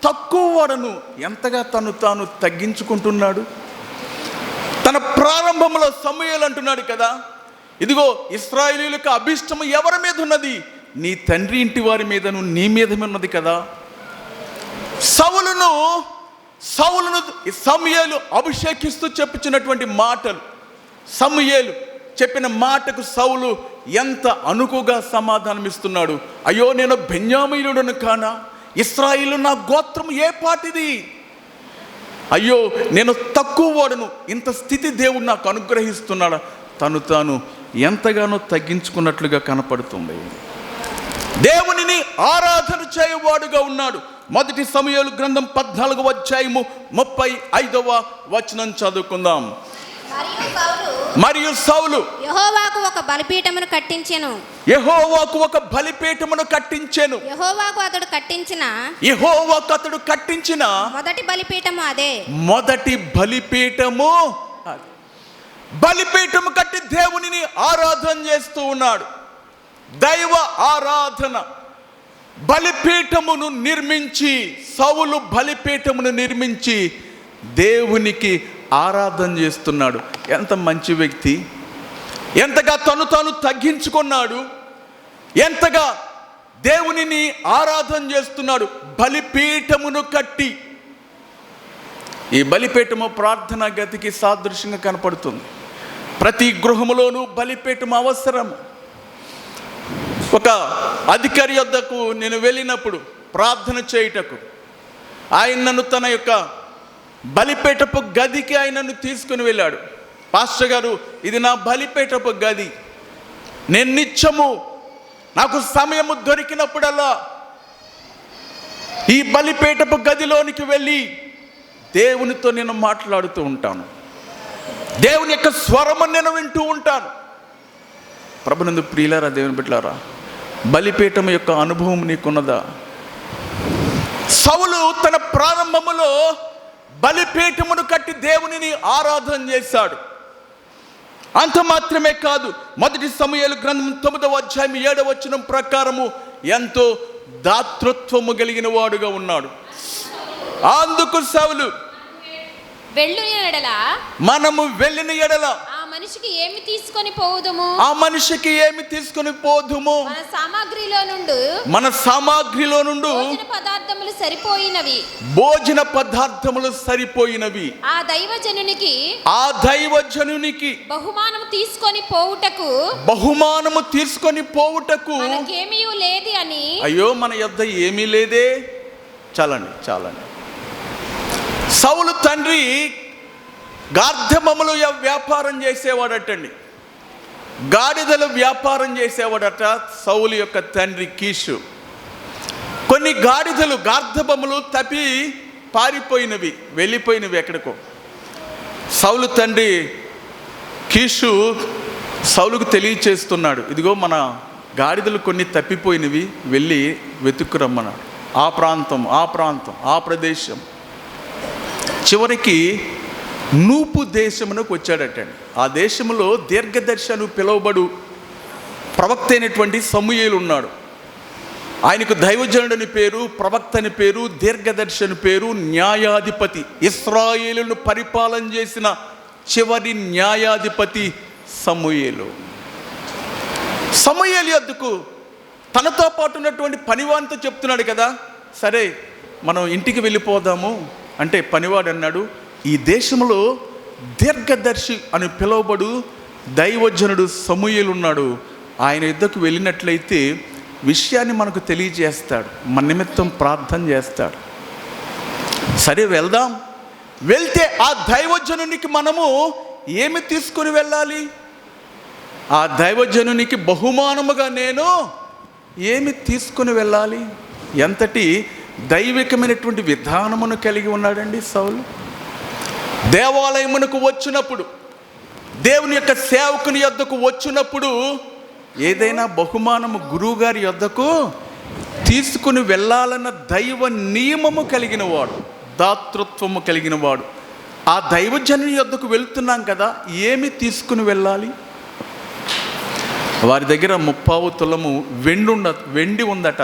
[SPEAKER 1] తక్కువ వాడను. ఎంతగా తను తాను తగ్గించుకుంటున్నాడు. తన ప్రారంభంలో సమూయేలు అంటున్నాడు కదా, ఇదిగో ఇశ్రాయేలీయులకు అభిష్టం ఎవరి మీద ఉన్నది, నీ తండ్రి ఇంటి వారి మీదను నీ మీద ఉన్నది కదా. సౌలును సమూయేలు అభిషేకిస్తూ చెప్పుచున్నటువంటి మాటలు, సమూయేలు చెప్పిన మాటకు సౌలు ఎంత అనుకుగా సమాధానం ఇస్తున్నాడు. అయ్యో నేను బెన్యామీనుడను కానా, ఇశ్రాయేలు నా గోత్రం ఏ పాటిది, అయ్యో నేను తక్కువ వాడను. ఇంత స్థితి దేవుడు నాకు అనుగ్రహిస్తున్నాడు. తను తాను ఎంతగానో తగ్గించుకున్నట్లుగా కనపడుతుంది. దేవునిని ఆరాధన చేయవాడుగా ఉన్నాడు. మొదటి సమూయేలు గ్రంథం 14వ అధ్యాయము 35వ వచనం చదువుకుందాం. మరియు సౌలు
[SPEAKER 2] యెహోవాకు ఒక బలిపీఠమును కట్టించెను,
[SPEAKER 1] యెహోవాకు ఒక బలిపీఠమును కట్టించెను.
[SPEAKER 2] యెహోవాకు అతడు కట్టించిన మొదటి బలిపీఠము అదే.
[SPEAKER 1] మొదటి బలిపీఠము బలిపీఠము కట్టి దేవునిని ఆరాధన చేస్తూ ఉన్నాడు. దైవ ఆరాధన బలిపీఠమును నిర్మించి, సౌలు బలిపీఠమును నిర్మించి దేవునికి ఆరాధన చేస్తున్నాడు. ఎంత మంచి వ్యక్తి, ఎంతగా తను తాను తగ్గించుకున్నాడు, ఎంతగా దేవునిని ఆరాధన చేస్తున్నాడు. బలిపీఠమును కట్టి, ఈ బలిపీఠము ప్రార్థనా గతికి సాదృశ్యంగా కనపడుతుంది. ప్రతి గృహములోనూ బలిపీఠం అవసరం. ఒక అధికారి వద్దకు నేను వెళ్ళినప్పుడు ప్రార్థన చేయుటకు ఆయన నన్ను తన యొక్క బలిపీఠపు గదికి ఆయనను తీసుకుని వెళ్ళాడు. పాస్టర్ గారు, ఇది నా బలిపీఠపు గది, నేను నిత్యము నాకు సమయము దొరికినప్పుడల్లా ఈ బలిపీఠపు గదిలోనికి వెళ్ళి దేవునితో నేను మాట్లాడుతూ ఉంటాను, దేవుని యొక్క స్వరము నేను వింటూ ఉంటాను. ప్రభునందు ప్రియులారా, దేవుని బిడ్డలారా, బలిపీఠం యొక్క అనుభవం నీకున్నదా? సౌలు తన ప్రారంభములో బలిపీఠమును కట్టి దేవునిని ఆరాధన చేశాడు. అంత మాత్రమే కాదు, మొదటి సమూయేలు గ్రంథం 9వ అధ్యాయం 7వ వచనం ప్రకారము ఎంతో దాతృత్వము కలిగిన వాడుగా ఉన్నాడు. అందుకు సౌలు, మనము వెళ్ళిన ఎడల
[SPEAKER 2] ఆ మనిషికి ఏమి తీసుకొని పోదుము, మన సామాగ్రిలో నుండి భోజన పదార్థములు సరిపోయినవి, ఆ దైవజనునికి బహుమానము తీసుకొని పోవుటకు మనకేమీ లేదు అని. అయ్యో మన యొద్ద ఏమీ లేదే. చాలండి. సౌలు తండ్రి గార్ధమములు వ్యాపారం చేసేవాడటండి.
[SPEAKER 1] గాడిదలు వ్యాపారం చేసేవాడట సౌలు యొక్క తండ్రి కీషు. కొన్ని గాడిదలు గార్ధబములు తప్పి పారిపోయినవి, వెళ్ళిపోయినవి ఎక్కడికో. సౌలు తండ్రి కీషు సౌలుకు తెలియచేస్తున్నాడు, ఇదిగో మన గాడిదలు కొన్ని తప్పిపోయినవి, వెళ్ళి వెతుక్కురమ్మన్నాడు. ఆ ప్రాంతం ఆ ప్రదేశం. చివరికి నూపు దేశమునకు వచ్చాడటండి. ఆ దేశంలో దీర్ఘదర్శి అని పిలువబడు ప్రవక్త అయినటువంటి సమూయేలు ఉన్నాడు. ఆయనకు దైవజనుడని పేరు, ప్రవక్త అని పేరు, దీర్ఘదర్శి అని పేరు, న్యాయాధిపతి. ఇశ్రాయేలును పరిపాలన చేసిన చివరి న్యాయాధిపతి సమూయేలు. సమూయేలు యొద్దకు తనతో పాటు ఉన్నటువంటి పనివానితో చెప్తున్నాడు కదా, సరే మనం ఇంటికి వెళ్ళిపోదాము అంటే పనివాడు అన్నాడు, ఈ దేశంలో దీర్ఘదర్శి అని పిలువబడు దైవజనుడు సమూయేలు ఉన్నాడు, ఆయన యుద్ధకు వెళ్ళినట్లయితే విషయాన్ని మనకు తెలియజేస్తాడు, మన నిమిత్తం ప్రార్థన చేస్తాడు. సరే వెళ్దాం. వెళ్తే ఆ దైవజనునికి మనము ఏమి తీసుకుని వెళ్ళాలి? ఆ దైవజనునికి బహుమానముగా నేను ఏమి తీసుకుని వెళ్ళాలి? ఎంతటి దైవికమైనటువంటి విధానమును కలిగి ఉన్నాడండి సౌలు. దేవాలయమునకు వచ్చినప్పుడు, దేవుని యొక్క సేవకుని యొద్దకు వచ్చినప్పుడు ఏదైనా బహుమానము గురువుగారి యొద్దకు తీసుకుని వెళ్ళాలన్న దైవ నియమము కలిగిన వాడు, దాతృత్వము కలిగిన వాడు. ఆ దైవజనుని యొద్దకు వెళ్తున్నాం కదా, ఏమి తీసుకుని వెళ్ళాలి? వారి దగ్గర 30 తులము వెండి ఉందట.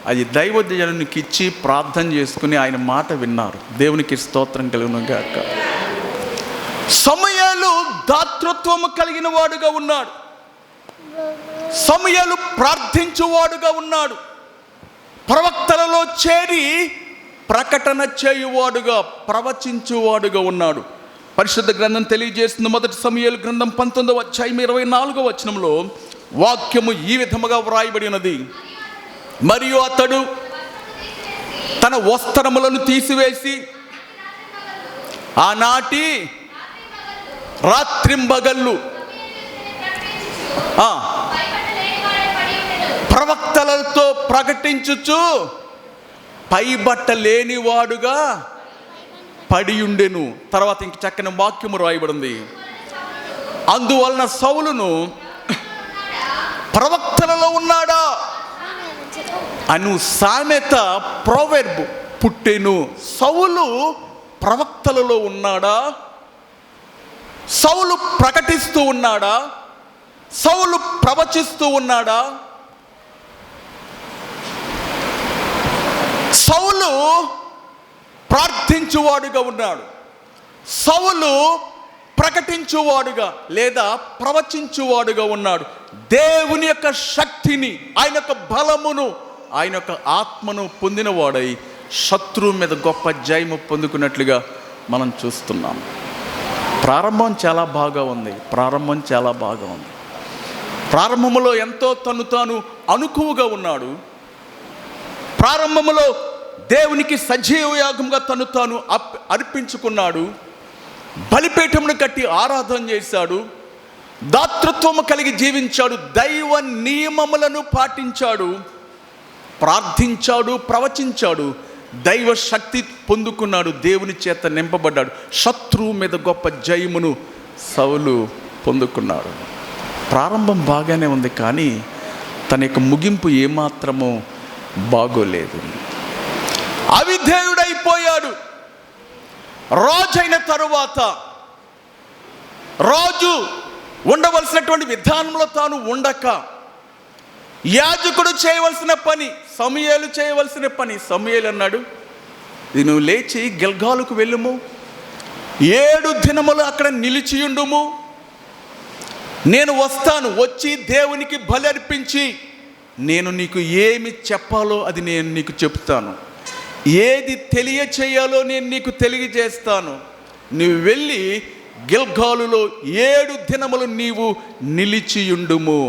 [SPEAKER 1] అది దైవజనునికి ఇచ్చి ప్రార్థన చేసుకుని ఆయన మాట విన్నారు. దేవునికి స్తోత్రం కలుగును గాక. సమూయేలు దాతృత్వము కలిగిన వాడుగా ఉన్నాడు. సమూయేలు ప్రార్థించువాడుగా ఉన్నాడు. ప్రవక్తలలో చేరి ప్రకటన చేయువాడుగా, ప్రవచించువాడుగా ఉన్నాడు. పరిశుద్ధ గ్రంథం తెలియజేస్తుంది. 1 సమూయేలు గ్రంథం 19వ అధ్యాయం 24వ వచనంలో వాక్యము ఈ విధముగా వ్రాయబడి ఉన్నది. మరియు అతడు తన వస్త్రములను తీసివేసి ఆనాటి రాత్రింబగళ్ళు ప్రవక్తలతో ప్రకటించుచు పైబట్ట లేనివాడుగా పడి ఉండెను. తర్వాత ఇంక చక్కని వాక్యము రాయబడింది. అందువలన సౌలును ప్రవక్తలలో ఉన్నాడా అను సామెత ప్రోవెర్బ్ పుట్టెను. సౌలు ప్రవక్తలలో ఉన్నాడా? సౌలు ప్రకటిస్తూ ఉన్నాడా? సౌలు ప్రవచిస్తూ ఉన్నాడా? సౌలు ప్రార్థించువాడుగా ఉన్నాడు. సౌలు ప్రకటించువాడుగా లేదా ప్రవచించువాడుగా ఉన్నాడు. దేవుని యొక్క శక్తిని, ఆయన యొక్క బలమును, ఆయన యొక్క ఆత్మను పొందినవాడై శత్రువు మీద గొప్ప జయము పొందుకున్నట్లుగా మనం చూస్తున్నాం. ప్రారంభం చాలా బాగా ఉంది. ప్రారంభంలో ఎంతో తను తాను అనుకువగా ఉన్నాడు. ప్రారంభంలో దేవునికి సజీవ యాగంగా తను తాను అర్పించుకున్నాడు. బలిపీఠమును కట్టి ఆరాధన చేశాడు. దాతృత్వము కలిగి జీవించాడు. దైవ నియమములను పాటించాడు. ప్రార్థించాడు, ప్రవచించాడు. దైవ శక్తి పొందుకున్నాడు. దేవుని చేత నింపబడ్డాడు. శత్రువు మీద గొప్ప జయమును సౌలు పొందుకున్నాడు. ప్రారంభం బాగానే ఉంది, కానీ తన యొక్క ముగింపు ఏమాత్రమో బాగోలేదు. అవిధేయుడైపోయాడు. రాజైన తరువాత రాజు ఉండవలసినటువంటి విధానంలో తాను ఉండక, యాజకుడు చేయవలసిన పని, సమూయేలు చేయవలసిన పని, సమూయేలు అన్నాడు, ఇది నువ్వు లేచి గిల్గాలుకు వెళ్ళుము, 7 దినములు అక్కడ నిలిచియుండుము, నేను వస్తాను, వచ్చి దేవునికి బలి అర్పించి నేను నీకు ఏమి చెప్పాలో అది నేను నీకు చెప్తాను, ఏది తెలియచేయాలో నేను నీకు తెలియజేస్తాను. నువ్వు వెళ్ళి గిల్గాలులో 7 దినములు నీవు నిలిచియుండుము.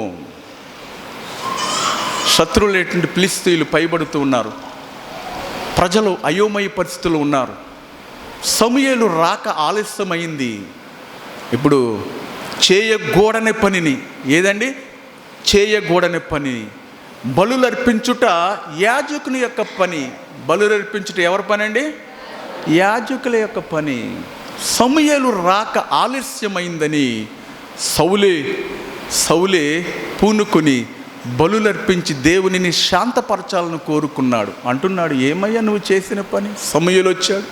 [SPEAKER 1] శత్రువులేటువంటి ఫిలిష్తీయులు పైబడుతూ ఉన్నారు. ప్రజలు అయోమయ పరిస్థితులు ఉన్నారు. సమూయేలు రాక ఆలస్యమైంది. ఇప్పుడు చేయకూడని పనిని, ఏదండి? చేయకూడని పనిని. బలులు అర్పించుట యాజకుని యొక్క పని. బలులు అర్పించుట ఎవరి పని అండి? యాజకుల యొక్క పని. సమూయేలు రాక ఆలస్యమైందని సౌలే పూనుకొని బలులర్పించి దేవునిని శాంతపరచాలని కోరుకున్నాడు. అంటున్నాడు, ఏమయ్యా నువ్వు చేసిన పని? సమూయేలు వచ్చాడు,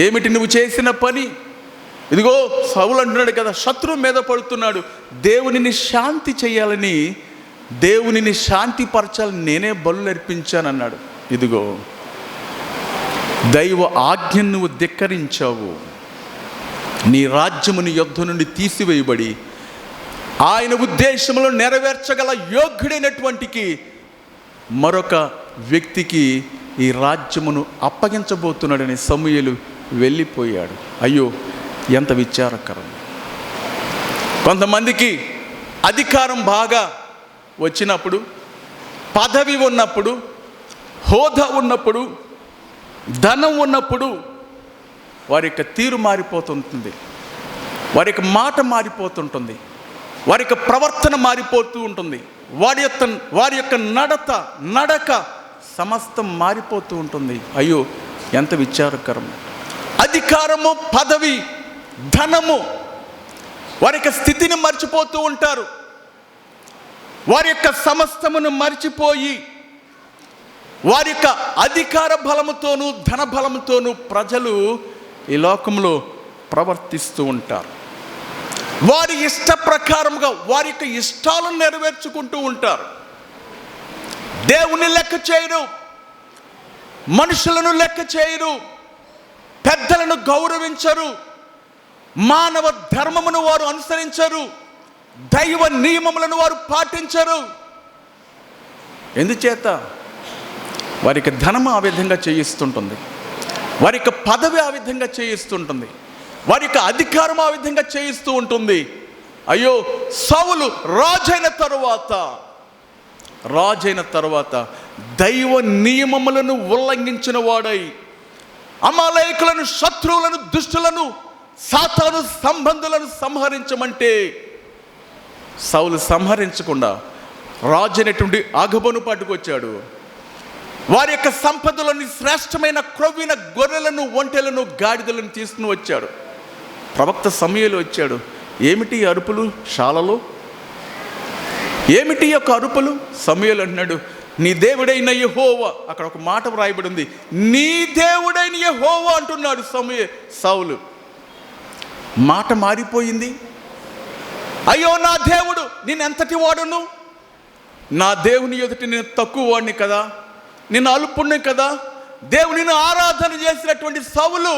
[SPEAKER 1] ఏమిటి నువ్వు చేసిన పని? ఇదిగో సౌలు అంటున్నాడు కదా, శత్రువు మీద పడుతున్నాడు, దేవునిని శాంతి చేయాలని, దేవునిని శాంతిపరచాలని నేనే బలులు అర్పించానన్నాడు. ఇదిగో దైవ ఆజ్ఞను నువ్వు ధిక్కరించావు. నీ రాజ్యముని యుద్ధ నుండి తీసివేయబడి ఆయన ఉద్దేశంలో నెరవేర్చగల యోగ్యుడైనటువంటికి మరొక వ్యక్తికి ఈ రాజ్యమును అప్పగించబోతున్నాడని సమూయేలు వెళ్ళిపోయాడు. అయ్యో ఎంత విచారకరం. కొంతమందికి అధికారం బాగా వచ్చినప్పుడు, పదవి ఉన్నప్పుడు, హోదా ఉన్నప్పుడు, ధనం ఉన్నప్పుడు వారి యొక్క తీరు మారిపోతుంటుంది, వారి యొక్క మాట మారిపోతుంటుంది, వారి యొక్క ప్రవర్తన మారిపోతూ ఉంటుంది, వారి యొక్క నడక సమస్తం మారిపోతూ ఉంటుంది. అయ్యో ఎంత విచారకరం. అధికారము, పదవి, ధనము వారి యొక్క స్థితిని మర్చిపోతూ ఉంటారు. వారి యొక్క సమస్తమును మర్చిపోయి వారి యొక్క అధికార బలముతోనూ ధన బలముతోనూ ప్రజలు ఈ లోకంలో ప్రవర్తిస్తూ ఉంటారు. వారి ఇష్ట ప్రకారముగా వారి యొక్క ఇష్టాలను నెరవేర్చుకుంటూ ఉంటారు. దేవుని లెక్క చేయరు, మనుషులను లెక్క చేయరు, పెద్దలను గౌరవించరు, మానవ ధర్మమును వారు అనుసరించరు, దైవ నియమములను వారు పాటించరు. ఎందుచేత? వారికి ధనము ఆ విధంగా చేయిస్తుంటుంది, వారి యొక్క పదవి ఆ విధంగా చేయిస్తుంటుంది, వారి యొక్క అధికారం ఆ విధంగా చేయిస్తూ ఉంటుంది. అయ్యో సౌలు రాజైన తరువాత దైవ నియమములను ఉల్లంఘించిన వాడై అమాలేకులను, శత్రువులను, దుష్టులను, సాతాను సంబంధులను సంహరించమంటే సౌలు సంహరించకుండా రాజైనటువంటి అగబోను పట్టుకొచ్చాడు. వారి యొక్క సంపదలని, శ్రేష్టమైన క్రొవ్విన గొర్రెలను, ఒంటెలను, గాడిదలను తీసుకుని వచ్చాడు. ప్రవక్త సమూయేలు వచ్చాడు. ఏమిటి అరుపులు శాలలో? ఏమిటి యొక్క అరుపులు? సమూయేలు అంటున్నాడు, నీ దేవుడైన యెహోవా. అక్కడ ఒక మాట వ్రాయబడి ఉంది, నీ దేవుడైన యెహోవా అంటున్నాడు సౌలు. మాట మారిపోయింది. అయ్యో నా దేవుడు, నేను ఎంతటి వాడును? నా దేవుని ఎదుటి నేను తక్కువ వాడిని కదా, నేను అల్పుణ్ణి కదా. దేవునిని ఆరాధన చేసినటువంటి సౌలు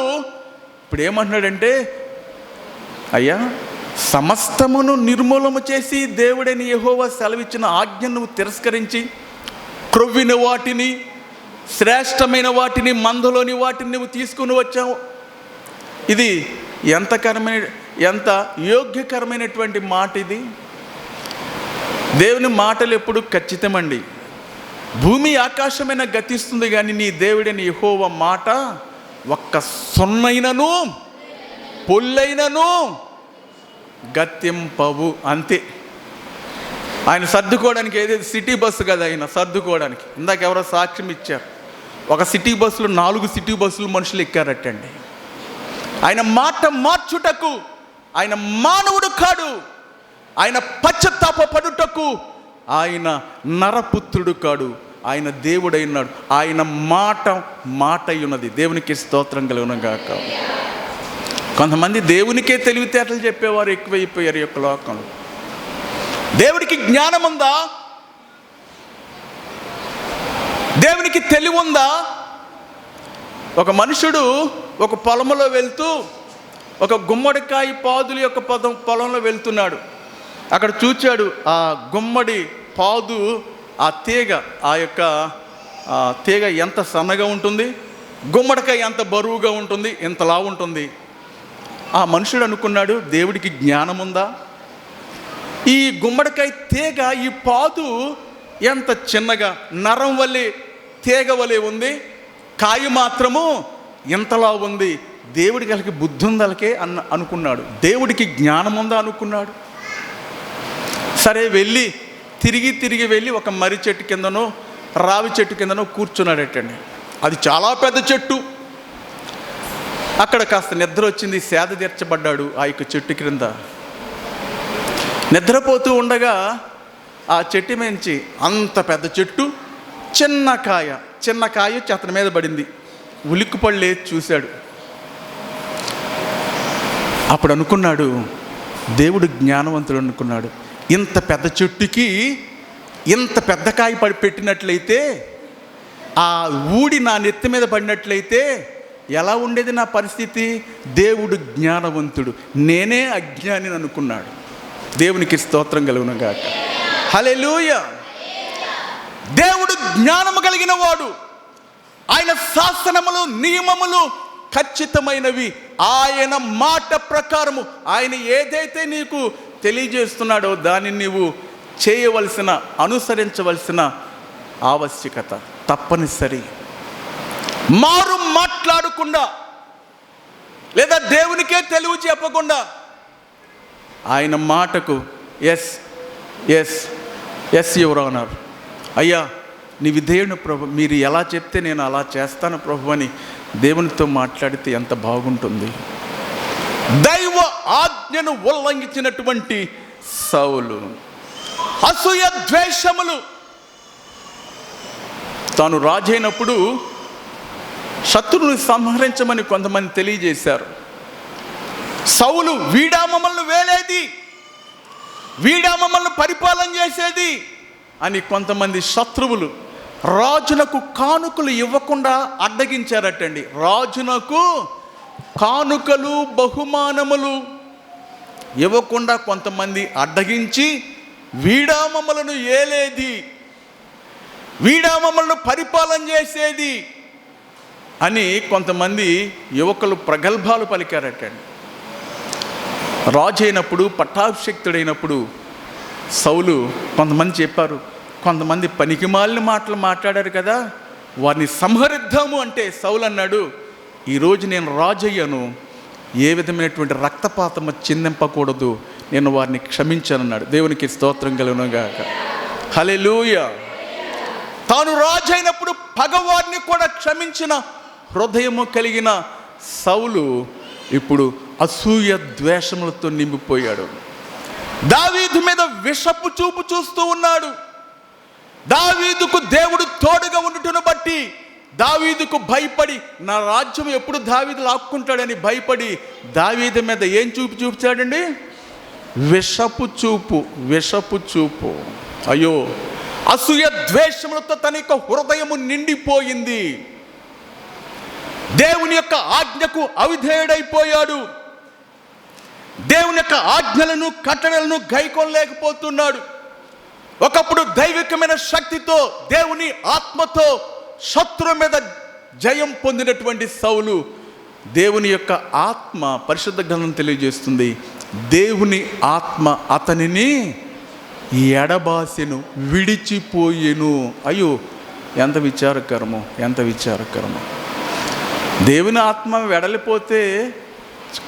[SPEAKER 1] ఇప్పుడు ఏమంటున్నాడంటే, అయ్యా సమస్తమును నిర్మూలము చేసి దేవుడైన యెహోవా సెలవిచ్చిన ఆజ్ఞను నువ్వు తిరస్కరించి క్రొవ్విన వాటిని, శ్రేష్టమైన వాటిని, మందలోని వాటిని నువ్వు తీసుకుని వచ్చావు. ఇది ఎంత యోగ్యకరమైనటువంటి మాట ఇది. దేవుని మాటలు ఎప్పుడు ఖచ్చితమండి. భూమి ఆకాశమైన గతిస్తుంది, కానీ నీ దేవుడైన యెహోవా మాట ఒక్క సొన్నైనను పొల్లైనను గతింపవు. అంతే. ఆయన సర్దుకోవడానికి ఏదైతే సిటీ బస్సు కదా, ఆయన సర్దుకోవడానికి. ఇందాక ఎవరో సాక్ష్యం ఇచ్చారు, ఒక సిటీ బస్సులో 4 సిటీ బస్సులు మనుషులు ఎక్కారటండి. ఆయన మాట మార్చుటకు ఆయన మానవుడు కాడు, ఆయన పశ్చాత్తాపపడుటకు ఆయన నరపుత్రుడు కాడు, ఆయన దేవుడైనాడు. ఆయన మాట అయ్యున్నది. దేవునికి స్తోత్రం కలుగును గాక. కొంతమంది దేవునికే తెలివితేటలు చెప్పేవారు ఎక్కువైపోయారు ఈ యొక్క లోకంలో. దేవుడికి జ్ఞానం ఉందా? దేవునికి తెలివి ఉందా? ఒక మనుషుడు ఒక పొలంలో వెళ్తూ ఒక గుమ్మడికాయ పాదుల యొక్క పొలంలో వెళ్తున్నాడు. అక్కడ చూచాడు ఆ గుమ్మడి పాదు, ఆ తీగ, ఆ యొక్క తీగ ఎంత సన్నగా ఉంటుంది, గుమ్మడికాయ ఎంత బరువుగా ఉంటుంది, ఇంతలా ఉంటుంది. ఆ మనుషుడు అనుకున్నాడు, దేవుడికి జ్ఞానం ఉందా? ఈ గుమ్మడికాయ తీగ, ఈ పాదు ఎంత చిన్నగా నరం వలె తీగ వలె ఉంది, కాయ మాత్రము ఇంతలా ఉంది. దేవుడికి వాళ్ళకి బుద్ధి ఉందలకే అనుకున్నాడు, దేవుడికి జ్ఞానం ఉందా అనుకున్నాడు. సరే వెళ్ళి తిరిగి వెళ్ళి ఒక మర్రి చెట్టు కిందనో రావి చెట్టు కిందనో కూర్చున్నాడటండి. అది చాలా పెద్ద చెట్టు. అక్కడ కాస్త నిద్ర వచ్చింది, సేద తీర్చబడ్డాడు ఆ యొక్క చెట్టు క్రింద. నిద్రపోతూ ఉండగా ఆ చెట్టు మించి అంత పెద్ద చెట్టు చిన్న కాయ అతని మీద పడింది. ఉలిక్కుపడి చూశాడు. అప్పుడు అనుకున్నాడు, దేవుడు జ్ఞానవంతుడు అనుకున్నాడు, ఇంత పెద్ద చెట్టుకి ఇంత పెద్ద కాయ పెట్టినట్లయితే, ఆ ఊడి నా నెత్తి మీద పడినట్లయితే ఎలా ఉండేది నా పరిస్థితి? దేవుడు జ్ఞానవంతుడు, నేనే అజ్ఞాని అనుకున్నాడు. దేవునికి స్తోత్రం కలుగును గాక. హల్లెలూయా. దేవుడు జ్ఞానము కలిగిన వాడు. ఆయన శాసనములు నియమములు ఖచ్చితమైనవి. ఆయన మాట ప్రకారము ఆయన ఏదైతే నీకు తెలియజేస్తున్నాడో దానిని నీవు చేయవలసిన, అనుసరించవలసిన ఆవశ్యకత తప్పనిసరి. మారు మాట్లాడకుండా లేదా దేవునికే తెలివి చెప్పకుండా ఆయన మాటకు yes yes yes your honour, అయ్యా నీ విధేయుని ప్రభు, మీరు ఎలా చెప్తే నేను అలా చేస్తాను ప్రభు అని దేవునితో మాట్లాడితే ఎంత బాగుంటుంది. దైవ ఆజ్ఞను ఉల్లంఘించినటువంటి సౌలు, అసూయ ద్వేషములు. తాను రాజైనప్పుడు శత్రువుని సంహరించమని కొంతమంది తెలియజేశారు. సౌలు వీడా మమ్మల్ని వేలేది, వీడా మమ్మల్ని పరిపాలన చేసేది అని కొంతమంది శత్రువులు రాజునకు కానుకలు ఇవ్వకుండా అడ్డగించారటండి. రాజునకు కానుకలు బహుమానములు ఇవ్వకుండా కొంతమంది అడ్డగించి వీడా మమ్మలను ఏలేది, వీడా మమ్మల్ని పరిపాలన చేసేది అని కొంతమంది యువకులు ప్రగల్భాలు పలికారటండి. రాజు అయినప్పుడు, పట్టాభిషిక్తుడైనప్పుడు సౌలు కొంతమంది చెప్పారు, కొంతమంది పనికిమాలిన మాటలు మాట్లాడారు కదా, వారిని సంహరిద్దాము అంటే సౌలు అన్నాడు, ఈరోజు నేను రాజు అయ్యాను, ఏ విధమైనటువంటి రక్తపాతం చిందింపకూడదు, నేను వారిని క్షమించానన్నాడు. దేవునికి స్తోత్రం కలుగును గాక. హల్లెలూయా. తాను రాజు అయినప్పుడు పగవారిని కూడా క్షమించిన హృదయము కలిగిన సౌలు ఇప్పుడు అసూయ ద్వేషములతో నిండిపోయాడు. దావీదు మీద విషపు చూపు చూస్తూ ఉన్నాడు. దావీదుకు దేవుడు తోడుగా ఉండుటను బట్టి దావీదుకు భయపడి, నా రాజ్యం ఎప్పుడు దావీదు లాక్కుంటాడని భయపడి దావీదు మీద ఏం చూపు చూపించాడండి? విషపు చూపు, విషపు చూపు. అయ్యో, అసూయ ద్వేషములతో తన యొక్క హృదయము నిండిపోయింది. దేవుని యొక్క ఆజ్ఞకు అవిధేయుడైపోయాడు. దేవుని యొక్క ఆజ్ఞలను కట్టడలను గైకొనలేకపోతున్నాడు. ఒకప్పుడు దైవికమైన శక్తితో, దేవుని ఆత్మతో శత్రువు మీద జయం పొందినటువంటి సౌలు, దేవుని యొక్క ఆత్మ, పరిశుద్ధ గ్రంథం తెలియజేస్తుంది, దేవుని ఆత్మ అతనిని ఎడబాసెను, విడిచిపోయెను. అయ్యో, ఎంత విచారకరమో, ఎంత విచారకరమో. దేవుని ఆత్మ వెడలిపోతే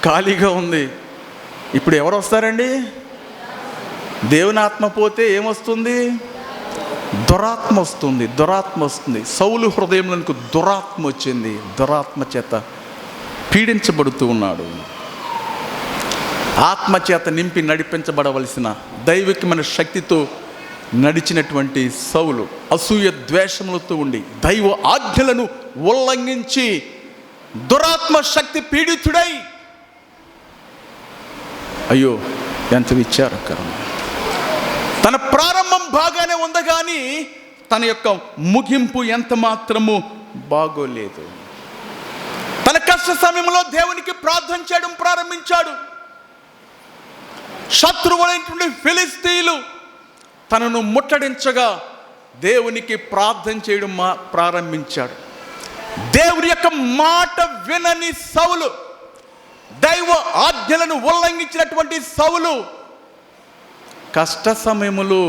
[SPEAKER 1] ఖాళీగా ఉంది. ఇప్పుడు ఎవరు వస్తారండి? దేవుని ఆత్మ పోతే ఏమొస్తుంది? దురాత్మ వస్తుంది, దురాత్మ వస్తుంది. సౌలు హృదయంలోనికి దురాత్మ వచ్చింది. దురాత్మ చేత పీడించబడుతూ ఉన్నాడు. ఆత్మచేత నింపి నడిపించబడవలసిన దైవికమైన శక్తితో నడిచినటువంటి సౌలు అసూయ ద్వేషములతో ఉండి దైవ ఆజ్ఞలను ఉల్లంఘించి దురాత్మ శక్తి పీడితుడై, అయ్యో ఎంత విచారకరం. తన ప్రారంభం బాగానే ఉంది కానీ తన యొక్క ముగింపు ఎంత మాత్రము బాగోలేదు. తన కష్ట సమయంలో దేవునికి ప్రార్థన చేయడం ప్రారంభించాడు. శత్రువులైనటువంటి ఫిలిస్తీయులు తనను ముట్టడించగా దేవునికి ప్రార్థన చేయడం ప్రారంభించాడు. దేవుని యొక్క మాట వినని సౌలు, దైవ ఆజ్ఞలను ఉల్లంఘించినటువంటి సౌలు కష్ట సమయములో,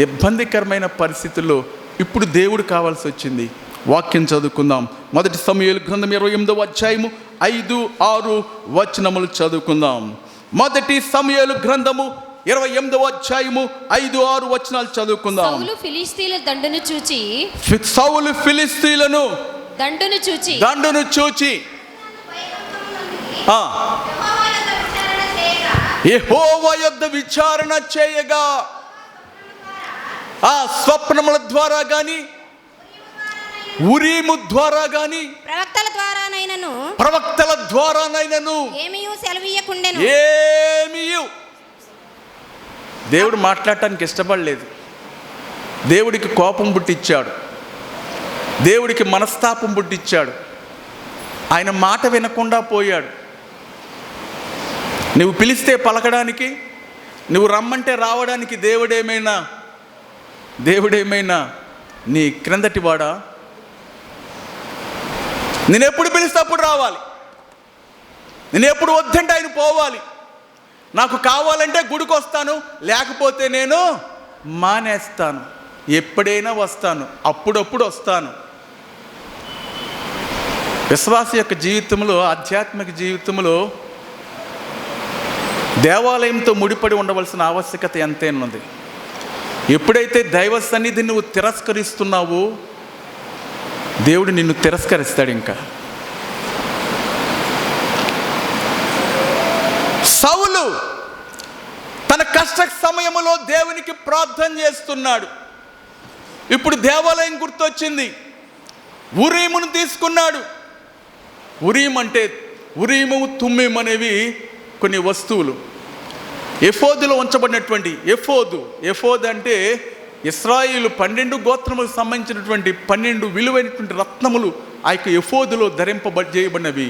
[SPEAKER 1] ఇబ్బందికరమైన పరిస్థితుల్లో ఇప్పుడు దేవుడు కావాల్సి వచ్చింది. వాక్యం చదువుకుందాం. 1 సమూయేలు గ్రంథం 28వ అధ్యాయము 5, 6 వచనములు చదువుకుందాం. 1 సమూయేలు గ్రంథము 28వ అధ్యాయము 5, 6 వచనాలు చదువుకుందాం.
[SPEAKER 2] సౌలు ఫిలిష్తీయుల దండును చూచి యెహోవా యొద్ద విచారణ చేయగా ఆ స్వప్నముల ద్వారా గాని, ఉరీము ద్వారా గాని, ప్రవక్తల ద్వారానైనను ఏమీయు సెలవీయకుండెను.
[SPEAKER 1] దేవుడు మాట్లాడటానికి ఇష్టపడలేదు. దేవుడికి కోపం పుట్టించాడు, దేవుడికి మనస్తాపం పుట్టించాడు. ఆయన మాట వినకుండా పోయాడు. నువ్వు పిలిస్తే పలకడానికి, నువ్వు రమ్మంటే రావడానికి దేవుడేమైనా నీ క్రిందటి వాడా? నేను ఎప్పుడు పిలిస్తే అప్పుడు రావాలి, నేను ఎప్పుడు వద్దంటే ఆయన పోవాలి. నాకు కావాలంటే గుడికి వస్తాను, లేకపోతే నేను మానేస్తాను. ఎప్పుడైనా వస్తాను, అప్పుడప్పుడు వస్తాను. విశ్వాస యొక్క జీవితంలో, ఆధ్యాత్మిక జీవితంలో దేవాలయంతో ముడిపడి ఉండవలసిన ఆవశ్యకత ఎంతైనా ఉంది. ఎప్పుడైతే దైవ సన్నిధిని నువ్వు తిరస్కరిస్తున్నావో దేవుడు నిన్ను తిరస్కరిస్తాడు. ఇంకా సౌలు తన కష్ట సమయంలో దేవునికి ప్రార్థన చేస్తున్నాడు. ఇప్పుడు దేవాలయం గుర్తొచ్చింది. ఉరీమును తీసుకున్నాడు. ఉరీము తుమ్మీము అనేవి కొన్ని వస్తువులు. ఎఫోదులో ఉంచబడినటువంటి ఎఫోద్ అంటే ఇశ్రాయేలు 12 గోత్రములకు సంబంధించినటువంటి 12 విలువైనటువంటి రత్నములు ఆ యొక్క ఎఫోదులో ధరింపజేయబడినవి.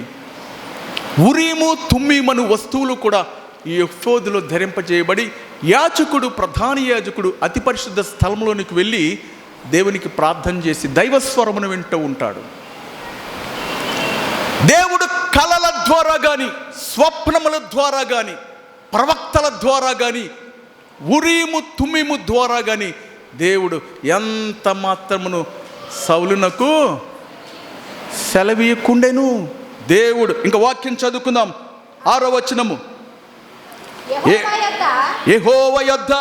[SPEAKER 1] ఉరీము తుమ్మీమను వస్తువులు కూడా ఈ ఎఫోదులో ధరింపజేయబడి ప్రధాన యాజకుడు అతి పరిశుద్ధ స్థలంలోనికి వెళ్ళి దేవునికి ప్రార్థన చేసి దైవస్వరమును వింటూ ఉంటాడు. దేవుడు కలల ద్వారా కానీ, స్వప్నముల ద్వారా కానీ, ప్రవక్తల ద్వారా కానీ, ఉరీము తుమ్మీము ద్వారా కానీ దేవుడు ఎంత మాత్రమును సౌలునకు సెలవీయకుండెను. దేవుడు ఇంకా వాక్యం చదువుకుందాం. 6వ వచనము. యెహోవా యొద్ద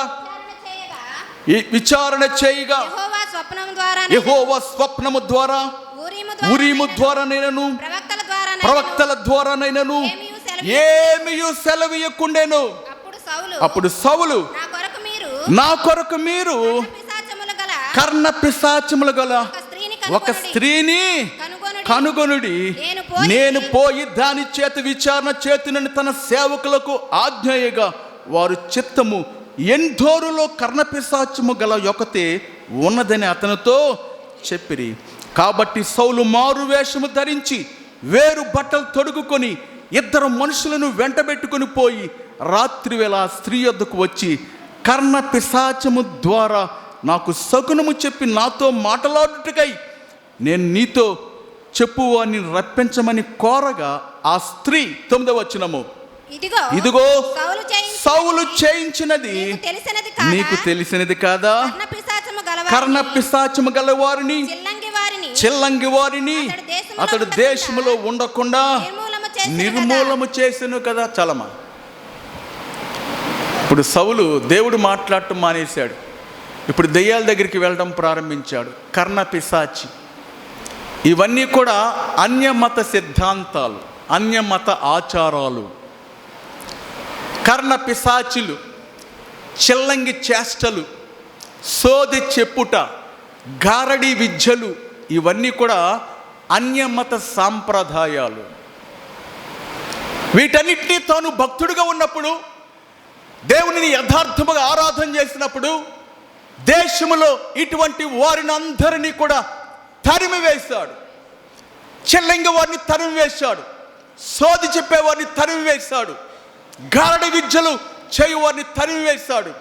[SPEAKER 1] విచారణ చేయగా యెహోవా స్వప్నము ద్వారా, ఉరీము ద్వారానైనను, ప్రవక్తల ద్వారానైనను ఏమీయు సెలవీయకుండెను. అప్పుడు సౌలు, నా కొరకు మీరు కర్ణ పిశాచములు గల ఒక స్త్రీని కనుగొనుడి, నేను పోయి దాని చేత విచారణ చేతునని తన సేవకులకు ఆజ్ఞయగా వారు చిత్తము ఎందోరులో కర్ణపిశాచము గల ఒకతే ఉన్నదని అతనితో చెప్పిరి. కాబట్టి సౌలు మారు వేషము ధరించి వేరు బట్టలు తొడుగుకొని 2 మనుషులను వెంటబెట్టుకొని పోయి రాత్రివేళ స్త్రీ యొద్దకు వచ్చి, కర్ణపిశాచము ద్వారా నాకు శకునము చెప్పి నాతో మాట్లాడుటకై నేను నీతో చెప్పువాని రప్పించమని కోరగా ఆ స్త్రీ 9వ వచనము, ఇదిగో సౌలు చేయించినది నీకు తెలిసినది కాదా? కర్ణపిశాచము గల వారిని, చిల్లంగి వారిని అతడు దేశములో ఉండకుండా నిర్మూలము చేసెను కదా. చలమా. ఇప్పుడు సౌలు దేవుడు మాట్లాడటం మానేశాడు. ఇప్పుడు దెయ్యాల దగ్గరికి వెళ్ళడం ప్రారంభించాడు. కర్ణపిశాచి, ఇవన్నీ కూడా అన్యమత సిద్ధాంతాలు, అన్యమత ఆచారాలు. కర్ణపిశాచులు, చిల్లంగి చేష్టలు, సోది చెప్పుట, గారడి విద్యలు, ఇవన్నీ కూడా అన్యమత సాంప్రదాయాలు. వీటన్నిటినీ తాను భక్తుడిగా ఉన్నప్పుడు, దేవునిని యథార్థముగా ఆరాధన చేసినప్పుడు దేశములో ఇటువంటి వారిని అందరినీ కూడా తరిమివేశాడు. చెల్లంగి వారిని తరిమివేశాడు, సోది చెప్పేవారిని తరిమివేశాడు, గారడి విద్యలు చేయువారిని తరిమివేశాడు.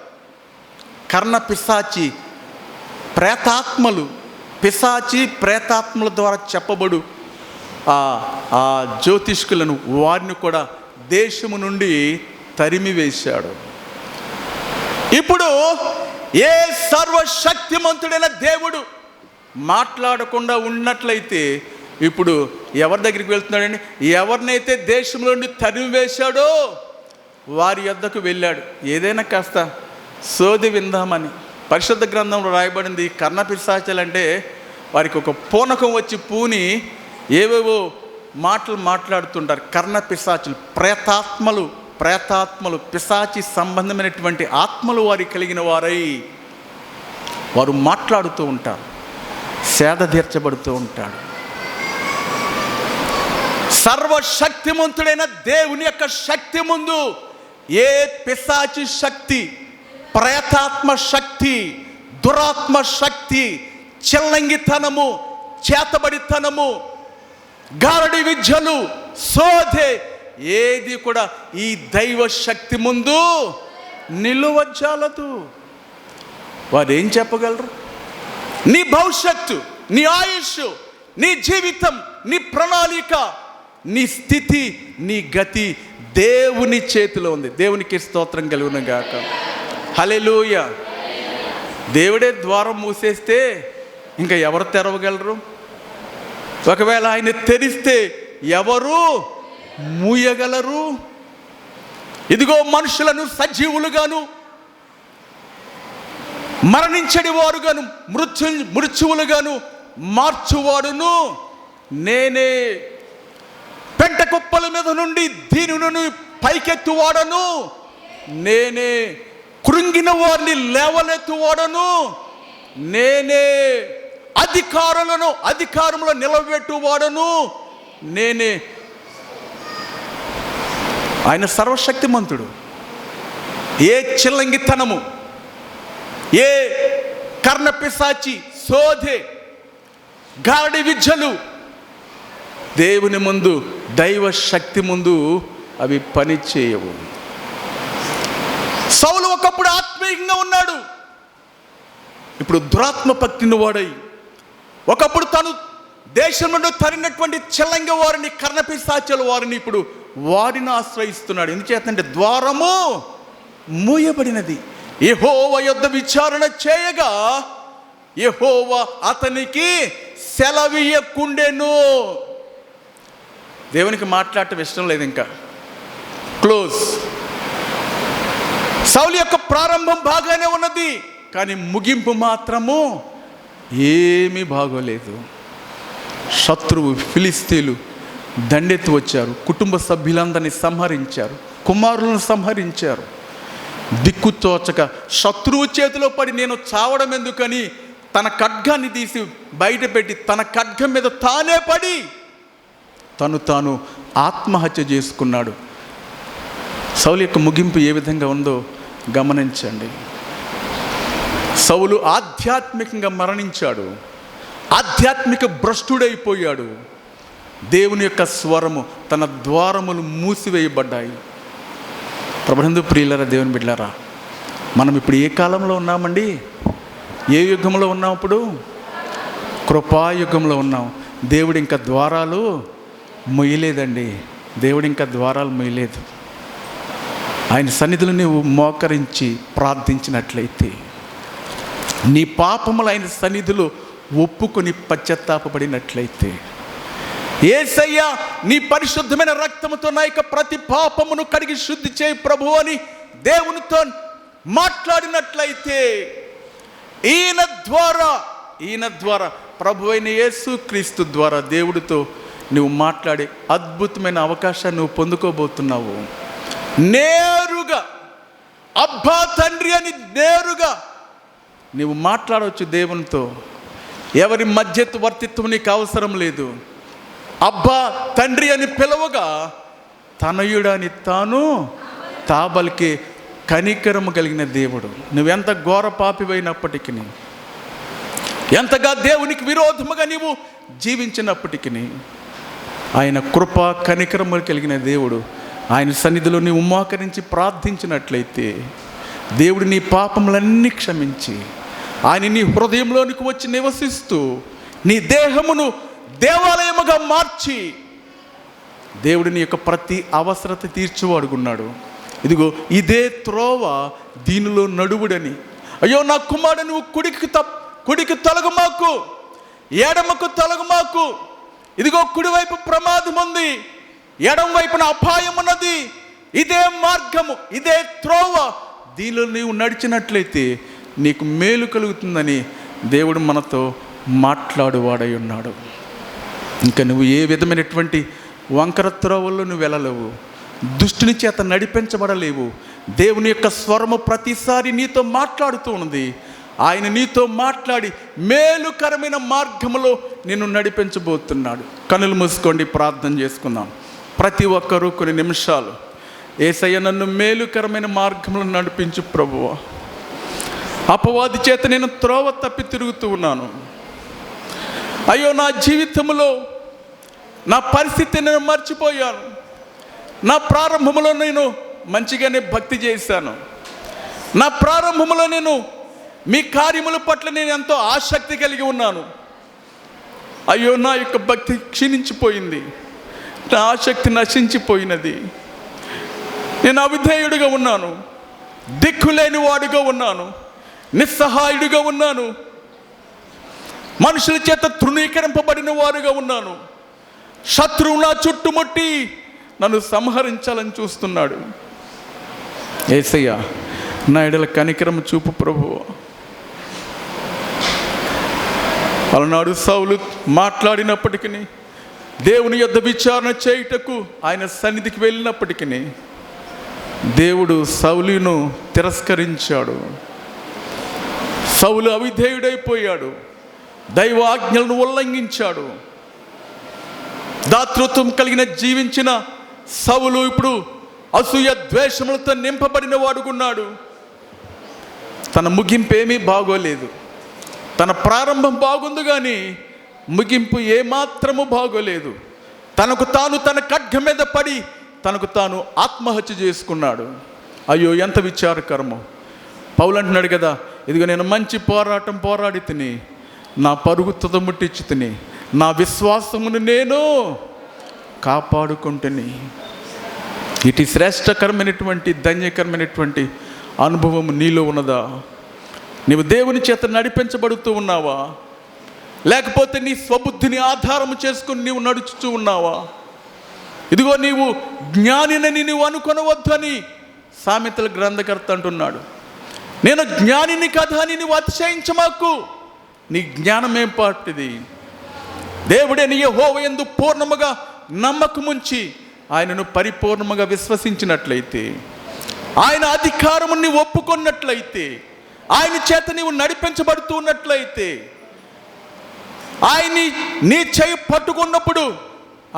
[SPEAKER 1] కర్ణపిశాచి ప్రేతాత్మలు, ప్రేతాత్మల ద్వారా చెప్పబడు ఆ జ్యోతిష్కులను, వారిని కూడా దేశము నుండి తరిమివేశాడు. ఇప్పుడు ఏ సర్వశక్తిమంతుడైన దేవుడు మాట్లాడకుండా ఉన్నట్లయితే ఇప్పుడు ఎవరి దగ్గరికి వెళ్తున్నాడండి? ఎవరినైతే దేశంలో నుండి తరిమి వేశాడో వారి యొద్దకు వెళ్ళాడు. ఏదైనా కాస్త సోది విందామని. పరిశుద్ధ గ్రంథంలో రాయబడింది, కర్ణపిశాచాలంటే వారికి ఒక పూనకం వచ్చి పూని ఏవేవో మాటలు మాట్లాడుతుంటారు. కర్ణపిశాచులు ప్రేతాత్మలు పిశాచి సంబంధమైనటువంటి ఆత్మలు వారి కలిగిన వారై వారు మాట్లాడుతూ ఉంటారు, సేద తీర్చబడుతూ ఉంటాడు. సర్వశక్తిమంతుడైన దేవుని యొక్క శక్తి ముందు ఏ పిశాచి శక్తి, ప్రేతాత్మ శక్తి, దురాత్మ శక్తి, చిల్లంగితనము, చేతబడితనము, గారడి విద్యలు, సోధే ఏది కూడా ఈ దైవ శక్తి ముందు నిలువజాలదు. వారు ఏం చెప్పగలరు? నీ భవిష్యత్తు, నీ ఆయుష్, నీ జీవితం, నీ ప్రణాళిక, నీ స్థితి, నీ గతి దేవుని చేతిలో ఉంది. దేవునికి స్తోత్రం కలుగును గాక. హల్లెలూయా. దేవుడే ద్వారం మూసేస్తే ఇంకా ఎవరు తెరవగలరు? ఒకవేళ ఆయన తెరిస్తే ఎవరు మూయగలరు? ఇదిగో మనుషులను సజీవులుగాను, మరణించడి వారుగాను, మృత్యువులుగాను మార్చువాడును నేనే. పెంట కుప్పల మీద నుండి దీనులను పైకెత్తువాడను నేనే. కృంగిన వారిని లేవలెత్తువాడను నేనే. అధికారంలో నిలబెట్టువాడను నేనే. ఆయన సర్వశక్తిమంతుడు. ఏ చిల్లంగితనము, ఏ కర్ణపిశాచి, సోధే, గారడి విద్యలు దేవుని ముందు, దైవ శక్తి ముందు అవి పని చేయవు. సౌలు ఒకప్పుడు ఆత్మీయంగా ఉన్నాడు, ఇప్పుడు దురాత్మ పట్టిన వాడై, ఒకప్పుడు తను దేశంలో తరినటువంటి చిల్లంగి వారిని, కర్ణపిశాచుల వారిని ఇప్పుడు వారిని ఆశ్రయిస్తున్నాడు. ఎందుచేతంటే ద్వారము మూయబడినది. యెహోవా యొద్ద విచారణ చేయగా యెహోవా అతనికి సెలవీయకుండెను. దేవునికి మాట్లాడటం ఇష్టం లేదు, ఇంకా క్లోజ్. సౌలు యొక్క ప్రారంభం బాగానే ఉన్నది, కానీ ముగింపు మాత్రము ఏమీ బాగోలేదు. శత్రువు ఫిలిస్తీన్లు దండెత్తి వచ్చారు, కుటుంబ సభ్యులందరినీ సంహరించారు, కుమారులను సంహరించారు. దిక్కు తోచక శత్రువు చేతిలో పడి నేను చావడం ఎందుకని తన ఖడ్గాన్ని తీసి బయట పెట్టి తన ఖడ్గం మీద తానే పడి తాను ఆత్మహత్య చేసుకున్నాడు. సౌలు యొక్క ముగింపు ఏ విధంగా ఉందో గమనించండి. సౌలు ఆధ్యాత్మికంగా మరణించాడు, ఆధ్యాత్మిక భ్రష్టుడైపోయాడు. దేవుని యొక్క స్వరము, తన ద్వారములు మూసివేయబడ్డాయి. ప్రభునందు ప్రియులారా, దేవుని బిడ్డలారా, మనం ఇప్పుడు ఏ కాలంలో ఉన్నామండి? ఏ యుగంలో ఉన్నాం? ఇప్పుడు కృపాయుగంలో ఉన్నాం. దేవుడు ఇంకా ద్వారాలు మొయ్యలేదండి. దేవుడు ఇంకా ద్వారాలు మొయ్యలేదు. ఆయన సన్నిధిలో నీవు మోకరించి ప్రార్థించినట్లయితే, నీ పాపములు ఆయన సన్నిధిలో ఒప్పుకొని పశ్చాత్తాపపడినట్లయితే, యేసయ్యా నీ పరిశుద్ధమైన రక్తముతో నా యొక్క ప్రతి పాపమును కడిగి శుద్ధి చేయి ప్రభు అని దేవునితో మాట్లాడినట్లయితే, ఈయన ద్వారా ప్రభు అయిన యేసు క్రీస్తు ద్వారా దేవుడితో నువ్వు మాట్లాడే అద్భుతమైన అవకాశాన్ని నువ్వు పొందుకోబోతున్నావు. నేరుగా అబ్బా తండ్రి అని నేరుగా నీవు మాట్లాడవచ్చు దేవునితో. ఎవరి మధ్యవర్తిత్వం నీకు అవసరం లేదు. అబ్బా తండ్రి అని పిలవగా తనయుడని తాను తాబలికే కనికరము కలిగిన దేవుడు. నువ్వెంత ఘోర పాపివైనప్పటికీ, ఎంతగా దేవునికి విరోధముగా నీవు జీవించినప్పటికీ, ఆయన కృప కనికరము కలిగిన దేవుడు. ఆయన సన్నిధిలో నీవు మోకరించి ప్రార్థించినట్లయితే దేవుడు నీ పాపములన్నీ క్షమించి ఆయన నీ హృదయంలోనికి వచ్చి నివసిస్తూ నీ దేహమును దేవాలయముగా మార్చి దేవుడు నీ యొక్క ప్రతి అవసరత తీర్చువాడుకున్నాడు. ఇదిగో ఇదే త్రోవ, దీనిలో నడువుడని. అయ్యో నా కుమారుడు, నువ్వు కుడికి తొలగమాకు, ఎడమకు తొలగమాకు, ఇదిగో కుడివైపు ప్రమాదం ఉంది, ఎడమ వైపున అపాయం ఉన్నది, ఇదే మార్గము, ఇదే త్రోవ, దీనిలో నీవు నడిచినట్లయితే నీకు మేలు కలుగుతుందని దేవుడు మనతో మాట్లాడువాడై ఉన్నాడు. ఇంకా నువ్వు ఏ విధమైనటువంటి వంకర త్రోవల్లో నువ్వు వెళ్ళలేవు, దుష్టుని చేత నడిపించబడలేవు. దేవుని యొక్క స్వరము ప్రతిసారి నీతో మాట్లాడుతూ ఉన్నది. ఆయన నీతో మాట్లాడి మేలుకరమైన మార్గములో నిన్ను నడిపించబోతున్నాడు. కనులు మూసుకోండి, ప్రార్థన చేసుకుందాం. ప్రతి ఒక్కరూ కొన్ని నిమిషాలు, యేసయ్య నన్ను మేలుకరమైన మార్గంలో నడిపించు ప్రభువా, అపవాది చేత నేను త్రోవ తప్పి తిరుగుతూ ఉన్నాను. అయ్యో, నా జీవితంలో నా పరిస్థితి నేను మర్చిపోయాను. నా ప్రారంభంలో నేను మంచిగానే భక్తి చేశాను. నా ప్రారంభంలో నేను మీ కార్యముల పట్ల నేను ఎంతో ఆసక్తి కలిగి ఉన్నాను. అయ్యో, నా యొక్క భక్తి క్షీణించిపోయింది, నా ఆసక్తి నశించిపోయినది. నేను అవిధేయుడిగా ఉన్నాను, దిక్కులేని వాడిగా ఉన్నాను, నిస్సహాయుడిగా ఉన్నాను, మనుషుల చేత తృణీకరింపబడిన వారుగా ఉన్నాను. శత్రువు నా చుట్టుముట్టి నన్ను సంహరించాలని చూస్తున్నాడు. యేసయ్య, నా ఎడల కనికరం చూపు ప్రభువా. అలనాడు సౌలు మాట్లాడినప్పటికీ, దేవుని యొద్ద విచారణ చేయుటకు ఆయన సన్నిధికి వెళ్ళినప్పటికీ దేవుడు సౌలును తిరస్కరించాడు. సౌలు అవిధేయుడైపోయాడు, దైవ ఆజ్ఞలను ఉల్లంఘించాడు. దాతృత్వం కలిగిన జీవించిన సౌలు ఇప్పుడు అసూయ ద్వేషములతో నింపబడిన వాడుకున్నాడు. తన ముగింపు ఏమీ బాగోలేదు. తన ప్రారంభం బాగుంది కానీ ముగింపు ఏమాత్రము బాగోలేదు. తనకు తాను తన ఖడ్గం మీద పడి తనకు తాను ఆత్మహత్య చేసుకున్నాడు. అయ్యో, ఎంత విచారకరమో. పౌలు అంటున్నాడు కదా, ఇదిగో నేను మంచి పోరాటం పోరాడి తిని, నా పరుగు తుదముట్టించి తిని, నా విశ్వాసమును నేను కాపాడుకుంటుని. ఇటు శ్రేష్టకరమైనటువంటి ధన్యకరమైనటువంటి అనుభవం నీలో ఉన్నదా? నీవు దేవుని చేత నడిపించబడుతూ ఉన్నావా? లేకపోతే నీ స్వబుద్ధిని ఆధారము చేసుకుని నీవు నడుచుతూ ఉన్నావా? ఇదిగో, నీవు జ్ఞానినని నీవు అనుకొనవద్దు అని సామెతల గ్రంథకర్త అంటున్నాడు. నేను జ్ఞానిని కదా అని నీవు అతిశయించమాకు. నీ జ్ఞానమేం పాటిది? దేవుడే నీ యెహోవా యందు పూర్ణముగా నమ్మకముంచి ఆయనను పరిపూర్ణముగా విశ్వసించినట్లయితే, ఆయన అధికారము నీవు ఒప్పుకున్నట్లయితే, ఆయన చేత నీవు నడిపించబడుతూ ఉన్నట్లయితే, ఆయన్ని నీ చేయి పట్టుకున్నప్పుడు,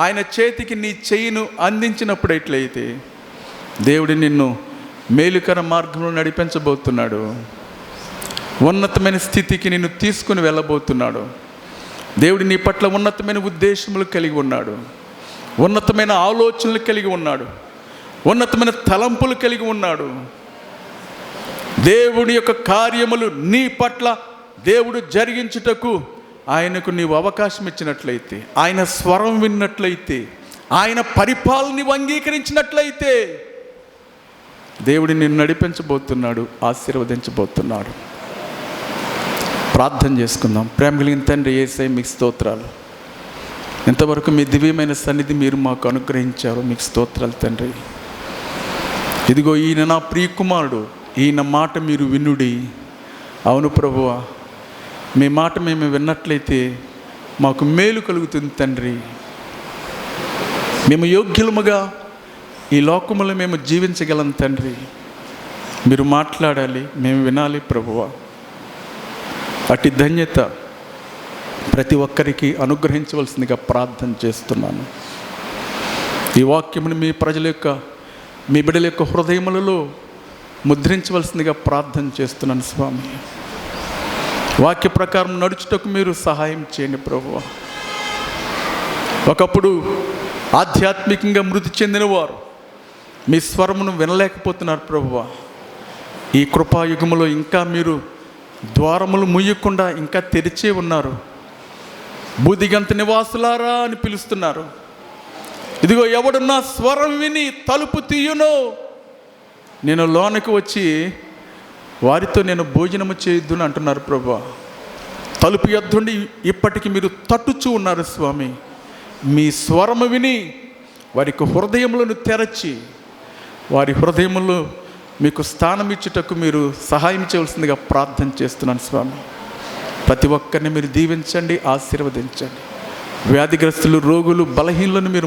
[SPEAKER 1] ఆయన చేతికి నీ చేయిను అందించినప్పుడు ఎట్లయితే దేవుడు నిన్ను మేలుకర మార్గంలో నడిపించబోతున్నాడు. ఉన్నతమైన స్థితికి నిన్ను తీసుకుని వెళ్ళబోతున్నాడు. దేవుడు నీ పట్ల ఉన్నతమైన ఉద్దేశములు కలిగి ఉన్నాడు, ఉన్నతమైన ఆలోచనలు కలిగి ఉన్నాడు, ఉన్నతమైన తలంపులు కలిగి ఉన్నాడు. దేవుడి యొక్క కార్యములు నీ పట్ల దేవుడు జరిగించుటకు ఆయనకు నీవు అవకాశం ఇచ్చినట్లయితే, ఆయన స్వరం విన్నట్లయితే, ఆయన పరిపాలన నీవు అంగీకరించినట్లయితే దేవుడిని నిన్ను నడిపించబోతున్నాడు, ఆశీర్వదించబోతున్నాడు. ప్రార్థన చేసుకుందాం. ప్రేమ కలిగిన తండ్రి యేసయ్య, మీకు స్తోత్రాలు. ఇంతవరకు మీ దివ్యమైన సన్నిధి మీరు మాకు అనుగ్రహించారు, మీకు స్తోత్రాలు తండ్రి. ఇదిగో, ఈయన నా ప్రియకుమారుడు, ఈయన మాట మీరు వినుడి. అవును ప్రభువా, మీ మాట మేము విన్నట్లయితే మాకు మేలు కలుగుతుంది తండ్రి. మేము యోగ్యులముగా ఈ లోకములో మేము జీవించగలం తండ్రి. మీరు మాట్లాడాలి, మేము వినాలి ప్రభువా. అట్టి ధన్యత ప్రతి ఒక్కరికి అనుగ్రహించవలసిందిగా ప్రార్థన చేస్తున్నాను. ఈ వాక్యమును మీ ప్రజల యొక్క, మీ బిడ్డల యొక్క హృదయములలో ముద్రించవలసిందిగా ప్రార్థన చేస్తున్నాను స్వామి. వాక్య ప్రకారం నడుచుటకు మీరు సహాయం చేయండి ప్రభువా. ఒకప్పుడు ఆధ్యాత్మికంగా మృతి చెందిన వారు మీ స్వరమును వినలేకపోతున్నారు ప్రభువా. ఈ కృపాయుగములో ఇంకా మీరు ద్వారములు ముయ్యకుండా ఇంకా తెరిచే ఉన్నారు. బూదిగంత నివాసులారా అని పిలుస్తున్నారు. ఇదిగో, ఎవడు నా స్వరం విని తలుపు తీయునో నేను లోనికి వచ్చి వారితో నేను భోజనము చేయొద్దును అంటున్నారు ప్రభువా. తలుపు యొద్దండి ఇప్పటికి మీరు తట్టుచూ ఉన్నారు స్వామి. మీ స్వరము విని వారికి హృదయములను తెరచి వారి హృదయములో మీకు స్థానం ఇచ్చుటకు మీరు సహాయం చేయవలసిందిగా ప్రార్థన చేస్తున్నాను స్వామి. ప్రతి ఒక్కరిని మీరు దీవించండి, ఆశీర్వదించండి. వ్యాధిగ్రస్తులు, రోగులు, బలహీనులను మీరు